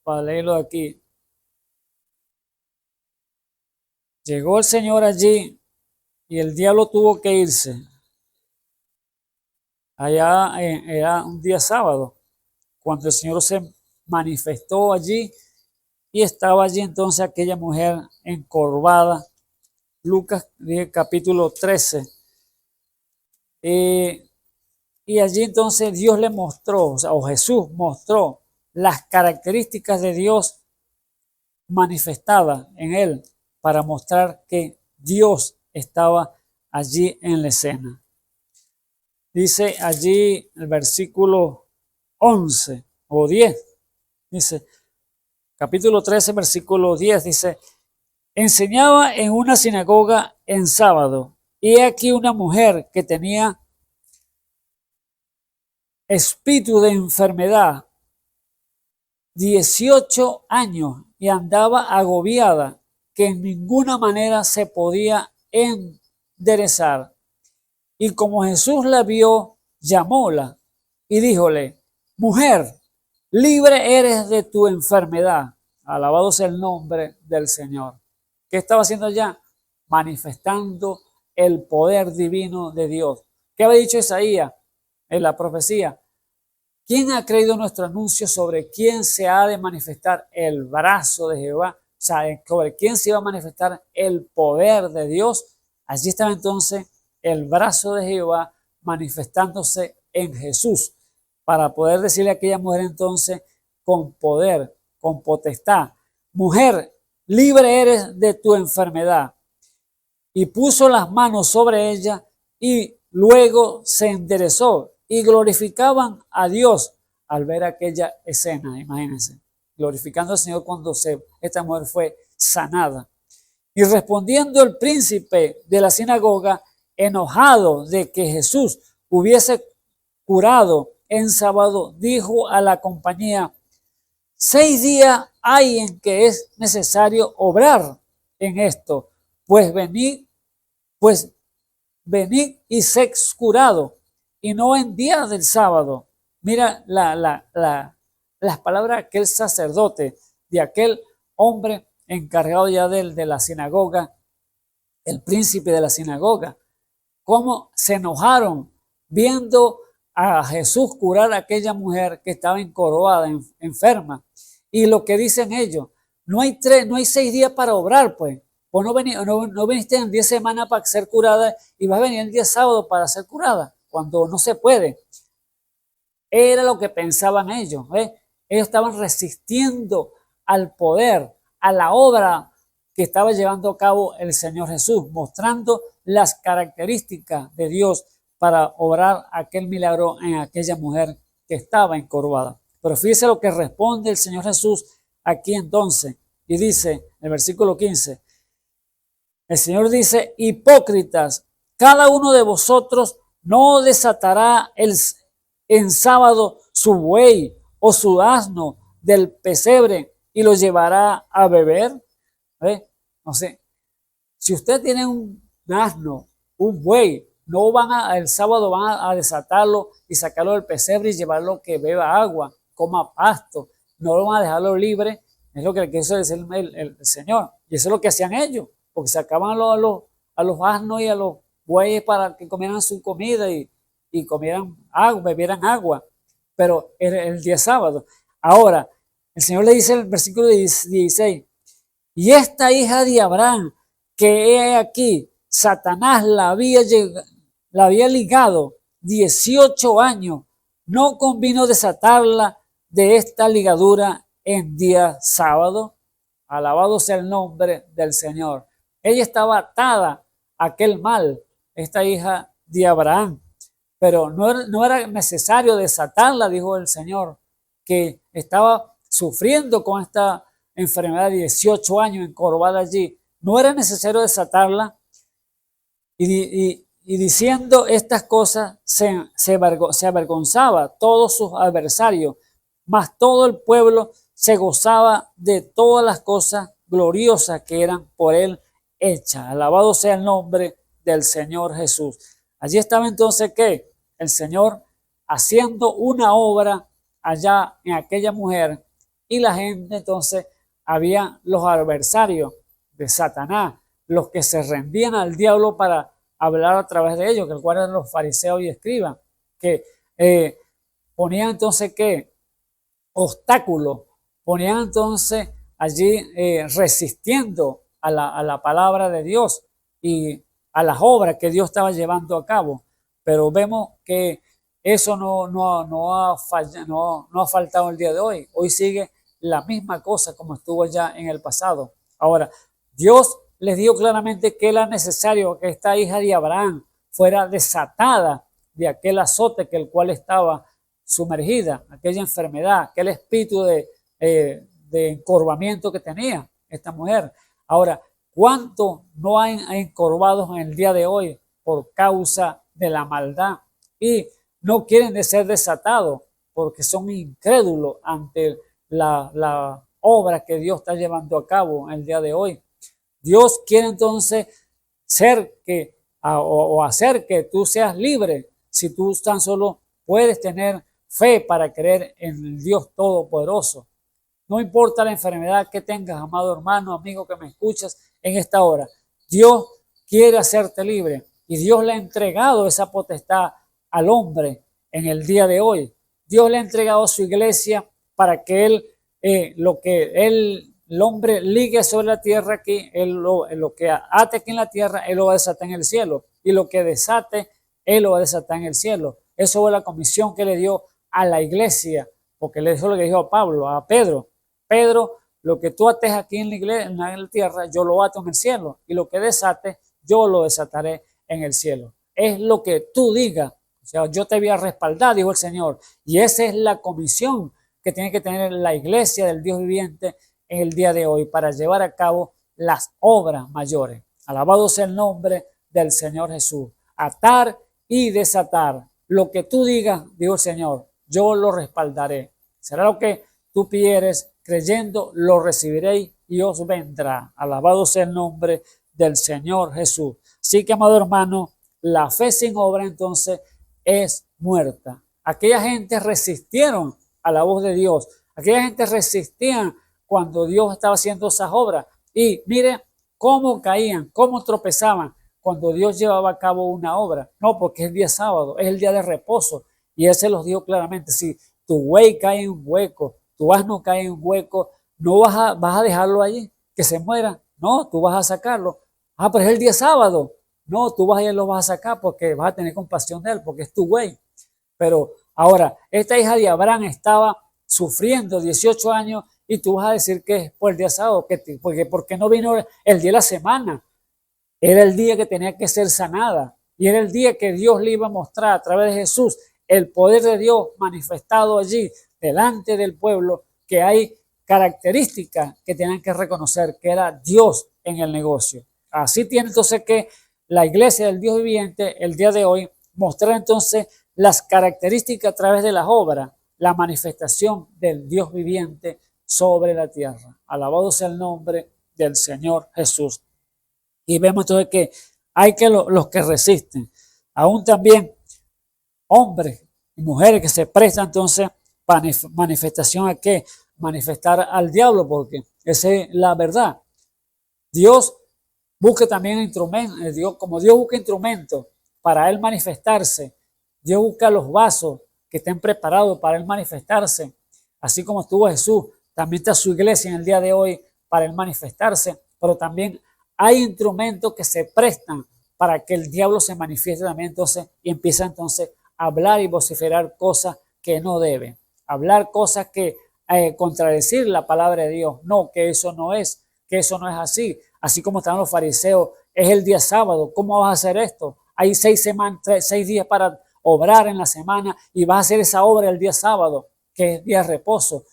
para leerlo aquí. Llegó el Señor allí y el diablo tuvo que irse. Allá era un día sábado, cuando el Señor se manifestó allí y estaba allí entonces aquella mujer encorvada. Lucas capítulo 13. Y allí entonces Dios le mostró, o Jesús mostró las características de Dios manifestadas en él para mostrar que Dios estaba allí en la escena. Dice allí el versículo 11 o 10, dice, capítulo 13, versículo 10, dice, enseñaba en una sinagoga en sábado, y aquí una mujer que tenía espíritu de enfermedad, 18 años, y andaba agobiada, que en ninguna manera se podía enderezar. Y como Jesús la vio, llamóla y díjole, mujer, libre eres de tu enfermedad. Alabado sea el nombre del Señor. ¿Qué estaba haciendo allá? Manifestando el poder divino de Dios. ¿Qué había dicho Isaías en la profecía? ¿Quién ha creído nuestro anuncio sobre quién se ha de manifestar el brazo de Jehová? O sea, sobre quién se iba a manifestar el poder de Dios. Allí estaba entonces el brazo de Jehová manifestándose en Jesús para poder decirle a aquella mujer entonces con poder, con potestad, mujer, libre eres de tu enfermedad. Y puso las manos sobre ella y luego se enderezó y glorificaban a Dios al ver aquella escena, imagínense, glorificando al Señor cuando esta mujer fue sanada. Y respondiendo el príncipe de la sinagoga, enojado de que Jesús hubiese curado en sábado, dijo a la compañía, 6 días hay en que es necesario obrar en esto, pues venid y sed curado, y no en día del sábado. Mira las palabras de aquel sacerdote, de aquel hombre encargado ya de la sinagoga, el príncipe de la sinagoga, cómo se enojaron viendo a Jesús curar a aquella mujer que estaba encorvada, enferma. Y lo que dicen ellos, no hay 6 días para obrar, pues. Vos no viniste en 10 semanas para ser curada y vas a venir el día sábado para ser curada, cuando no se puede. Era lo que pensaban ellos. Ellos estaban resistiendo al poder, a la obra que estaba llevando a cabo el Señor Jesús, mostrando las características de Dios para obrar aquel milagro en aquella mujer que estaba encorvada. Pero fíjese lo que responde el Señor Jesús aquí entonces, y dice en el versículo 15, el Señor dice, hipócritas, cada uno de vosotros no desatará en sábado su buey o su asno del pesebre y lo llevará a beber. No sé, si usted tiene un asno, un buey, no el sábado van a desatarlo y sacarlo del pesebre y llevarlo que beba agua, coma pasto, no lo van a dejarlo libre, es lo que quiso decir el Señor, y eso es lo que hacían ellos, porque sacaban a los asnos y a los bueyes para que comieran su comida y comieran agua, bebieran agua, pero era el día sábado. Ahora, el Señor le dice en el versículo 16, y esta hija de Abraham, que he aquí, Satanás la había ligado 18 años, no convino desatarla de esta ligadura en día sábado. Alabado sea el nombre del Señor. Ella estaba atada aquel mal, esta hija de Abraham. Pero no era necesario desatarla, dijo el Señor, que estaba sufriendo con esta enfermedad de 18 años encorvada allí. No era necesario desatarla y diciendo estas cosas se avergonzaba todos sus adversarios, mas todo el pueblo se gozaba de todas las cosas gloriosas que eran por él hechas. Alabado sea el nombre del Señor Jesús. Allí estaba entonces que el Señor haciendo una obra allá en aquella mujer, y la gente entonces, había los adversarios de Satanás, los que se rendían al diablo para hablar a través de ellos, que el cual eran los fariseos y escribas, que ponían entonces que obstáculos, ponían entonces allí resistiendo a la palabra de Dios y a las obras que Dios estaba llevando a cabo. Pero vemos que eso no ha faltado el día de hoy. Hoy sigue la misma cosa como estuvo ya en el pasado. Ahora, Dios les dijo claramente que era necesario que esta hija de Abraham fuera desatada de aquel azote que el cual estaba sumergida, aquella enfermedad, aquel espíritu de encorvamiento que tenía esta mujer. Ahora, ¿cuántos no hay encorvados en el día de hoy por causa de la maldad y no quieren de ser desatados porque son incrédulos ante la obra que Dios está llevando a cabo en el día de hoy? Dios quiere entonces hacer que tú seas libre si tú tan solo puedes tener fe para creer en el Dios Todopoderoso. No importa la enfermedad que tengas, amado hermano, amigo que me escuchas en esta hora. Dios quiere hacerte libre y Dios le ha entregado esa potestad al hombre en el día de hoy. Dios le ha entregado a su iglesia para que el hombre ligue sobre la tierra aquí, lo que ate aquí en la tierra, él lo va a desatar en el cielo. Y lo que desate, él lo va a desatar en el cielo. Eso fue la comisión que le dio a la iglesia, porque le dijo lo que dijo a Pablo, a Pedro. Pedro, lo que tú ates aquí en la iglesia, en la tierra, yo lo ato en el cielo. Y lo que desate, yo lo desataré en el cielo. Es lo que tú digas. O sea, yo te voy a respaldar, dijo el Señor. Y esa es la comisión que tiene que tener la iglesia del Dios viviente en el día de hoy para llevar a cabo las obras mayores. Alabado sea el nombre del Señor Jesús. Atar y desatar. Lo que tú digas, dijo el Señor, yo lo respaldaré. Será lo que tú pidieres, creyendo, lo recibiréis y os vendrá. Alabado sea el nombre del Señor Jesús. Así que, amado hermano, la fe sin obra entonces es muerta. Aquella gente resistieron a la voz de Dios. Aquella gente resistían cuando Dios estaba haciendo esas obras. Y mire cómo caían, cómo tropezaban cuando Dios llevaba a cabo una obra. No, porque es el día sábado, es el día de reposo. Y Él se los dijo claramente, si tu buey cae en un hueco, tu asno cae en un hueco, no vas a dejarlo allí, que se muera. No, tú vas a sacarlo. Ah, pero es el día sábado. No, tú vas a ir y lo vas a sacar porque vas a tener compasión de él, porque es tu buey. Pero ahora, esta hija de Abraham estaba sufriendo 18 años y tú vas a decir que es por el día sábado, porque no vino el día de la semana. Era el día que tenía que ser sanada y era el día que Dios le iba a mostrar a través de Jesús el poder de Dios manifestado allí delante del pueblo, que hay características que tenían que reconocer que era Dios en el negocio. Así tiene entonces que la iglesia del Dios viviente el día de hoy mostrar entonces las características a través de las obras, la manifestación del Dios viviente sobre la tierra. Alabado sea el nombre del Señor Jesús. Y vemos entonces que hay que los que resisten, aún también hombres y mujeres que se prestan entonces para manifestación a qué, manifestar al diablo, porque esa es la verdad. Dios busca también instrumentos, como Dios busca instrumentos para Él manifestarse, Dios busca los vasos que estén preparados para Él manifestarse, así como estuvo Jesús, también está su iglesia en el día de hoy para Él manifestarse, pero también hay instrumentos que se prestan para que el diablo se manifieste también entonces y empieza entonces a hablar y vociferar cosas que no debe, hablar cosas que contradecir la palabra de Dios, no, que eso no es así, así como estaban los fariseos es el día sábado, ¿cómo vas a hacer esto? Hay 6 días para obrar en la semana y vas a hacer esa obra el día sábado, que es día de reposo.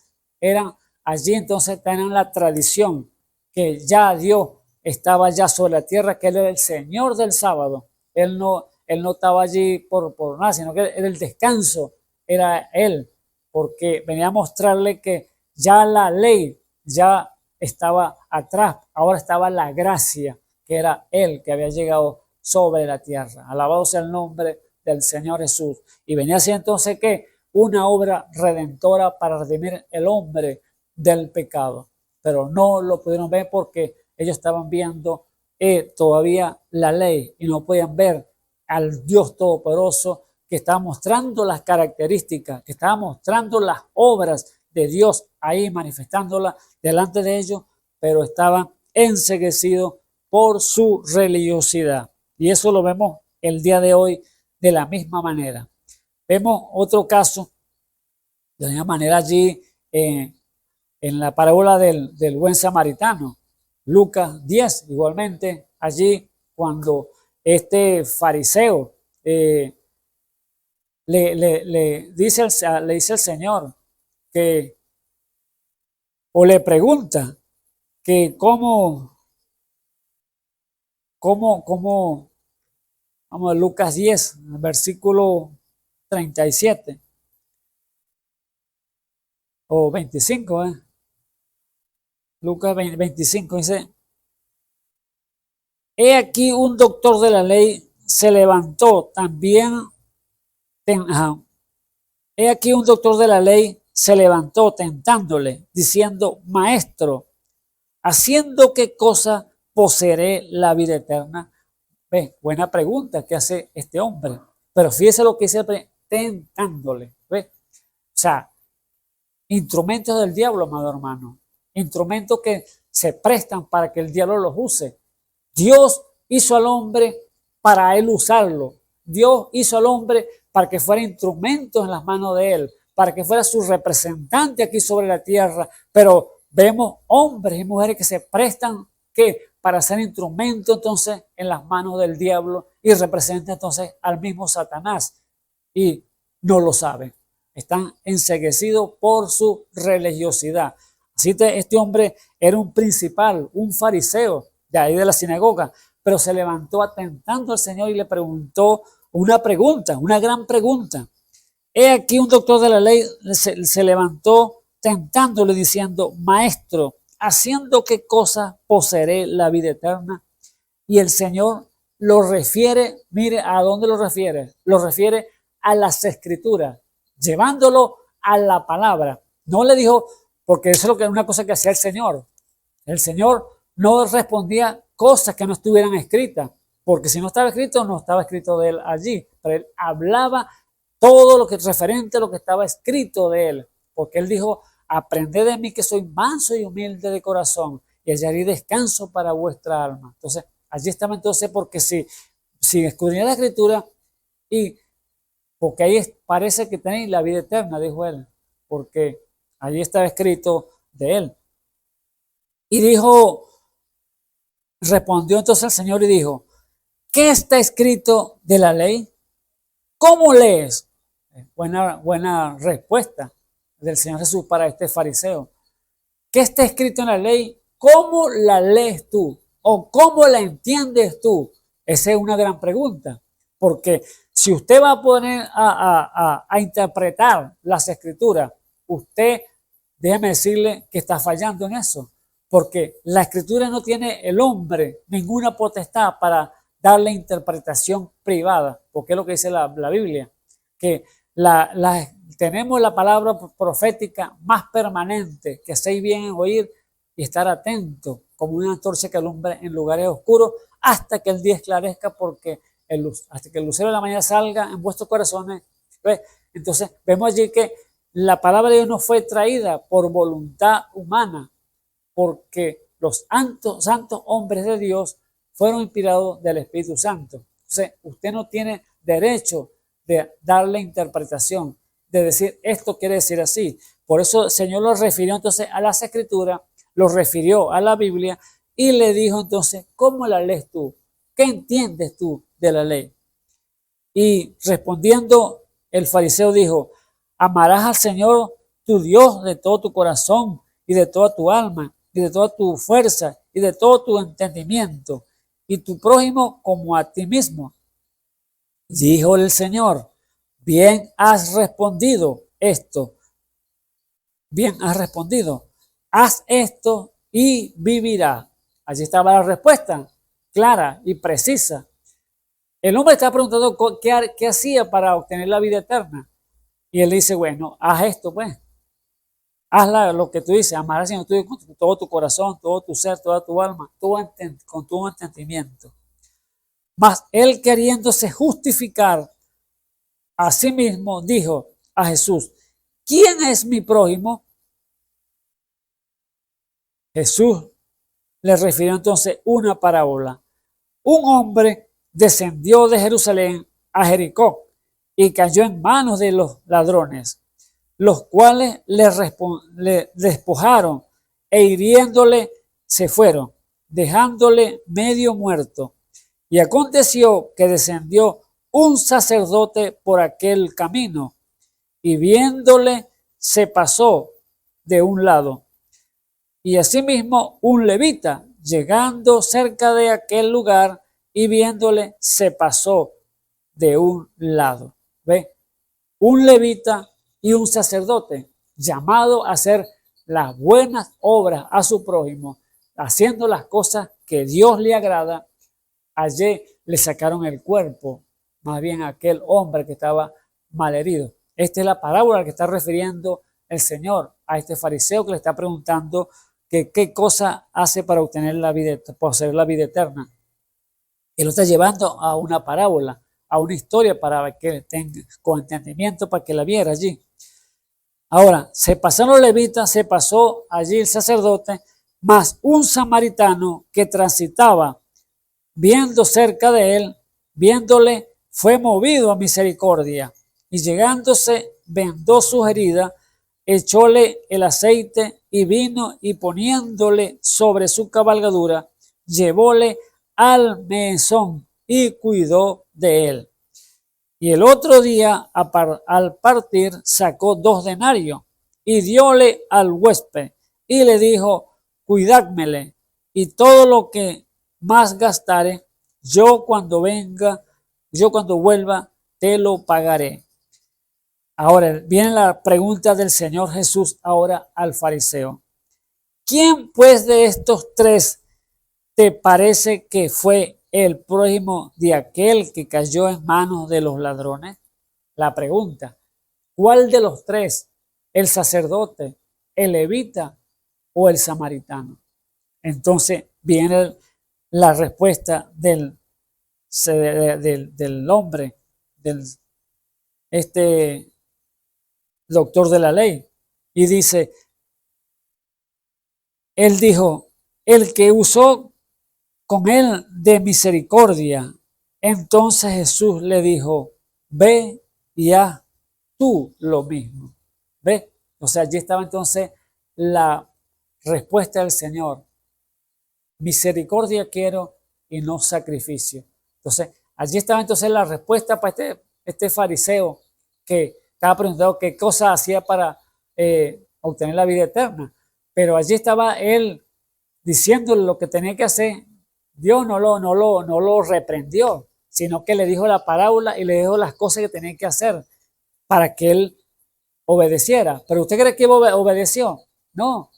Allí entonces tenían la tradición que ya Dios estaba ya sobre la tierra, que Él era el Señor del sábado. Él no estaba allí por nada, sino que era el descanso, era Él, porque venía a mostrarle que ya la ley ya estaba atrás, ahora estaba la gracia, que era Él que había llegado sobre la tierra. Alabado sea el nombre del Señor Jesús. Y venía así entonces que una obra redentora para redimir el hombre del pecado. Pero no lo pudieron ver porque ellos estaban viendo todavía la ley y no podían ver al Dios Todopoderoso que estaba mostrando las características, que estaba mostrando las obras de Dios ahí manifestándolas delante de ellos, pero estaban enceguecidos por su religiosidad. Y eso lo vemos el día de hoy de la misma manera. Vemos otro caso de la misma manera allí en la parábola del buen samaritano. Lucas 10, igualmente, allí cuando este fariseo le dice al Señor que, o le pregunta que cómo, vamos a Lucas 10, versículo 37 o 25, Lucas 25 dice: he aquí un doctor de la ley se levantó también. He aquí un doctor de la ley se levantó tentándole, diciendo: Maestro, ¿haciendo qué cosa poseeré la vida eterna? ¿Ve? Buena pregunta que hace este hombre. Pero fíjese lo que dice tentándole. ¿Ve? O sea, instrumentos del diablo, amado hermano. Instrumentos que se prestan para que el diablo los use. Dios hizo al hombre para él usarlo. Dios hizo al hombre para que fuera instrumento en las manos de él, para que fuera su representante aquí sobre la tierra. Pero vemos hombres y mujeres que se prestan para ser instrumento entonces en las manos del diablo y representa entonces al mismo Satanás. Y no lo saben. Están enceguecidos por su religiosidad. Así que este hombre era un principal, un fariseo de ahí de la sinagoga, pero se levantó atentando al Señor y le preguntó una pregunta, una gran pregunta. He aquí un doctor de la ley se levantó tentándole diciendo: Maestro, ¿haciendo qué cosa poseeré la vida eterna? Y el Señor lo refiere, mire a dónde lo refiere a las Escrituras, llevándolo a la palabra. No le dijo, porque eso es lo que es una cosa que hacía el Señor. El Señor no respondía cosas que no estuvieran escritas, porque si no estaba escrito, no estaba escrito de él allí. Pero él hablaba todo lo que es referente a lo que estaba escrito de él, porque él dijo: aprended de mí que soy manso y humilde de corazón, y hallaré descanso para vuestra alma. Entonces, allí estaba entonces, porque si escudriñáis la Escritura, y porque ahí parece que tenéis la vida eterna, dijo él, porque allí estaba escrito de él. Y respondió entonces el Señor y dijo: ¿qué está escrito de la ley? ¿Cómo lees? Buena respuesta del Señor Jesús para este fariseo. ¿Qué está escrito en la ley? ¿Cómo la lees tú? ¿O cómo la entiendes tú? Esa es una gran pregunta. Porque si usted va a poner a interpretar las Escrituras, usted, déjeme decirle que está fallando en eso. Porque la Escritura no tiene el hombre ninguna potestad para darle interpretación privada. Porque es lo que dice la Biblia. Que tenemos la palabra profética más permanente, que hacéis bien en oír y estar atento, como una antorcha que alumbra en lugares oscuros, hasta que el día esclarezca, porque hasta que el lucero de la mañana salga en vuestros corazones. ¿Ves? Entonces vemos allí que la palabra de Dios no fue traída por voluntad humana, porque los santos hombres de Dios fueron inspirados del Espíritu Santo. Entonces usted no tiene derecho de darle interpretación, de decir esto quiere decir así. Por eso el Señor lo refirió entonces a las Escrituras, lo refirió a la Biblia y le dijo entonces: ¿cómo la lees tú? ¿qué entiendes tú de la ley? Y respondiendo, el fariseo dijo, amarás al Señor tu Dios de todo tu corazón y de toda tu alma y de toda tu fuerza y de todo tu entendimiento y tu prójimo como a ti mismo. Dijo el Señor, bien has respondido esto, bien has respondido, haz esto y vivirá. Allí estaba la respuesta, clara y precisa. El hombre está preguntando qué hacía para obtener la vida eterna. Y él dice, bueno, haz esto pues. Haz lo que tú dices, amar al Señor tuyo con todo tu corazón, todo tu ser, toda tu alma, con tu entendimiento. Mas él queriéndose justificar a sí mismo, dijo a Jesús, ¿quién es mi prójimo? Jesús le refirió entonces una parábola. Un hombre descendió de Jerusalén a Jericó y cayó en manos de los ladrones, los cuales le despojaron e hiriéndole se fueron, dejándole medio muerto. Y aconteció que descendió un sacerdote por aquel camino y viéndole se pasó de un lado. Y asimismo un levita, llegando cerca de aquel lugar y viéndole se pasó de un lado. ¿Ve? Un levita y un sacerdote llamado a hacer las buenas obras a su prójimo, haciendo las cosas que Dios le agrada. Allí le sacaron el cuerpo, más bien a aquel hombre que estaba malherido. Esta es la parábola a la que está refiriendo el Señor a este fariseo que le está preguntando que qué cosa hace para obtener la vida, poseer la vida eterna. Él lo está llevando a una parábola, a una historia para que tenga con entendimiento, para que la viera allí. Ahora, se pasaron los levitas, se pasó allí el sacerdote, más un samaritano que transitaba, viendo cerca de él, viéndole, fue movido a misericordia y llegándose, vendó sus heridas, echóle el aceite y vino y poniéndole sobre su cabalgadura, llevóle al mesón y cuidó de él. Y el otro día, al partir, sacó 2 denarios y dióle al huésped y le dijo, cuidádmele y todo lo que más gastare, yo cuando vuelva, te lo pagaré. Ahora viene la pregunta del Señor Jesús ahora al fariseo. ¿Quién pues de estos 3 te parece que fue el prójimo de aquel que cayó en manos de los ladrones? La pregunta, ¿cuál de los 3? ¿El sacerdote, el levita o el samaritano? Entonces viene la respuesta del hombre, del doctor de la ley, y dice, él dijo, el que usó con él de misericordia. Entonces Jesús le dijo, ve y haz tú lo mismo. ¿Ve? O sea, allí estaba entonces la respuesta del Señor. Misericordia quiero y no sacrificio. Entonces, allí estaba entonces la respuesta para este fariseo que estaba preguntando qué cosa hacía para obtener la vida eterna. Pero allí estaba él diciéndole lo que tenía que hacer. Dios no lo reprendió, sino que le dijo la parábola y le dijo las cosas que tenía que hacer para que él obedeciera. ¿Pero usted cree que obedeció? No.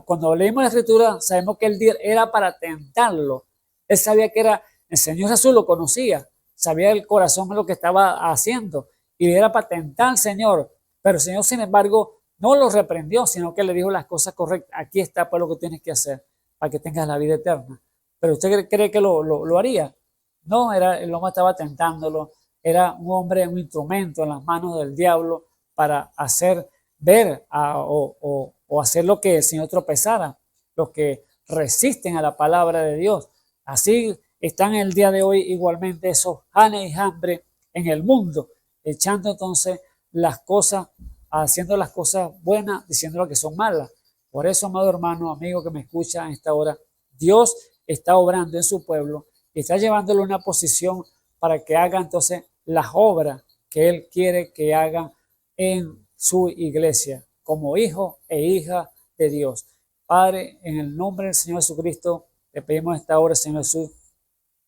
Cuando leímos la escritura, sabemos que él era para tentarlo. Él sabía que era, el Señor Jesús lo conocía, sabía el corazón lo que estaba haciendo y era para tentar al Señor. Pero el Señor, sin embargo, no lo reprendió, sino que le dijo las cosas correctas. Aquí está pues lo que tienes que hacer para que tengas la vida eterna. Pero usted cree que lo haría. No, el hombre estaba tentándolo. Era un hombre, un instrumento en las manos del diablo para hacer ver o hacer lo que el Señor tropezara, los que resisten a la palabra de Dios. Así están el día de hoy igualmente esos Janes y Jambres en el mundo, echando entonces las cosas, haciendo las cosas buenas, diciendo lo que son malas. Por eso, amado hermano, amigo que me escucha en esta hora, Dios está obrando en su pueblo y está llevándolo a una posición para que haga entonces las obras que Él quiere que hagan en su iglesia, como hijo e hija de Dios. Padre, en el nombre del Señor Jesucristo, le pedimos esta hora, Señor Jesús,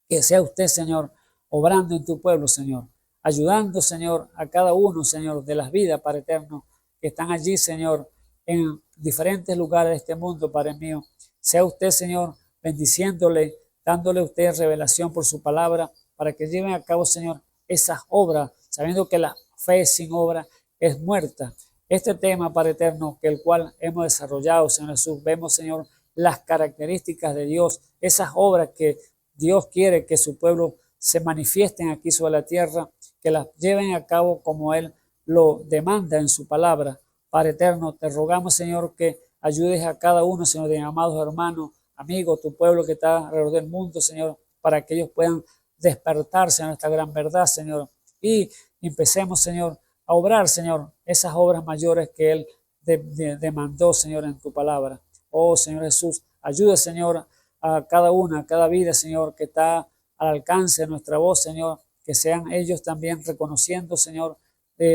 que sea usted, Señor, obrando en tu pueblo, Señor, ayudando, Señor, a cada uno, Señor, de las vidas, Padre eterno, que están allí, Señor, en diferentes lugares de este mundo, Padre mío. Sea usted, Señor, bendiciéndole, dándole a usted revelación por su palabra, para que lleven a cabo, Señor, esas obras, sabiendo que la fe sin obra es muerta. Este tema, Padre eterno, que el cual hemos desarrollado, Señor Jesús, vemos, Señor, las características de Dios, esas obras que Dios quiere que su pueblo se manifiesten aquí sobre la tierra, que las lleven a cabo como Él lo demanda en su palabra. Padre eterno, te rogamos, Señor, que ayudes a cada uno, Señor, de amados hermanos, amigos, tu pueblo que está alrededor del mundo, Señor, para que ellos puedan despertarse a esta gran verdad, Señor, y empecemos, Señor, a obrar, Señor, esas obras mayores que Él demandó, Señor, en tu palabra. Oh, Señor Jesús, ayuda, Señor, a cada una, a cada vida, Señor, que está al alcance de nuestra voz, Señor, que sean ellos también reconociendo, Señor,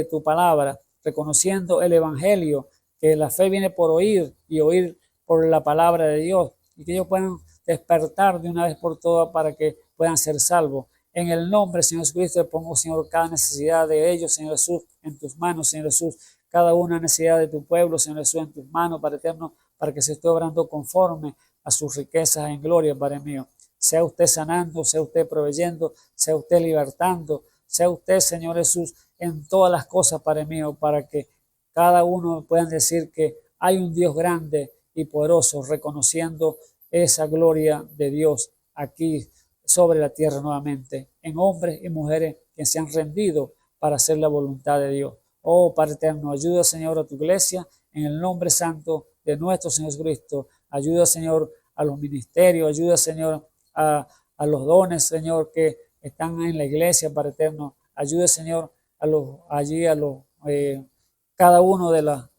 tu palabra, reconociendo el evangelio, que la fe viene por oír y oír por la palabra de Dios, y que ellos puedan despertar de una vez por todas para que puedan ser salvos. En el nombre, Señor Jesucristo, pongo, Señor, cada necesidad de ellos, Señor Jesús, en tus manos, Señor Jesús, cada una necesidad de tu pueblo, Señor Jesús, en tus manos, Padre eterno, para que se esté obrando conforme a sus riquezas en gloria, Padre mío. Sea usted sanando, sea usted proveyendo, sea usted libertando, sea usted, Señor Jesús, en todas las cosas, Padre mío, para que cada uno pueda decir que hay un Dios grande y poderoso, reconociendo esa gloria de Dios aquí sobre la tierra nuevamente, en hombres y mujeres que se han rendido para hacer la voluntad de Dios. Oh, Padre eterno, ayuda, Señor, a tu iglesia en el nombre santo de nuestro Señor Jesucristo. Ayuda, Señor, a los ministerios, ayuda, Señor, a los dones, Señor, que están en la iglesia, Padre eterno. Ayuda, Señor, cada uno de los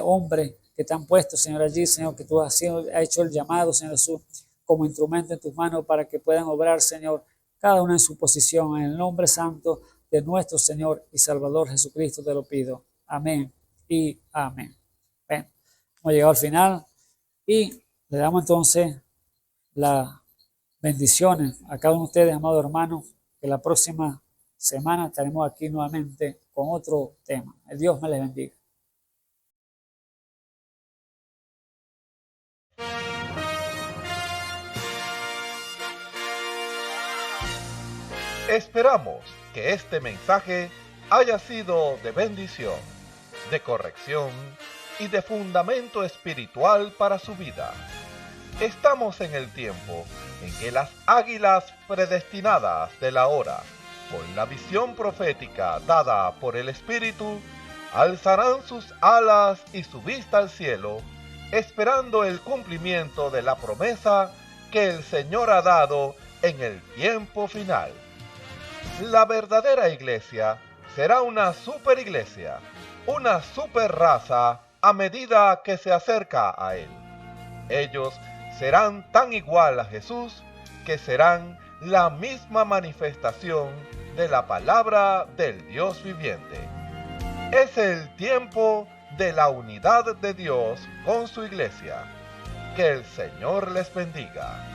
hombres que están puestos, Señor, allí, Señor, que tú has hecho el llamado, Señor Jesús, como instrumento en tus manos para que puedan obrar, Señor, cada uno en su posición. En el nombre santo de nuestro Señor y Salvador Jesucristo te lo pido. Amén y amén. Bien, hemos llegado al final y le damos entonces las bendiciones a cada uno de ustedes, amados hermanos, que la próxima semana estaremos aquí nuevamente con otro tema. El Dios me les bendiga. Esperamos que este mensaje haya sido de bendición, de corrección y de fundamento espiritual para su vida. Estamos en el tiempo en que las águilas predestinadas de la hora, con la visión profética dada por el Espíritu, alzarán sus alas y su vista al cielo, esperando el cumplimiento de la promesa que el Señor ha dado en el tiempo final. La verdadera iglesia será una superiglesia, una super raza a medida que se acerca a Él. Ellos serán tan igual a Jesús que serán la misma manifestación de la palabra del Dios viviente. Es el tiempo de la unidad de Dios con su iglesia. Que el Señor les bendiga.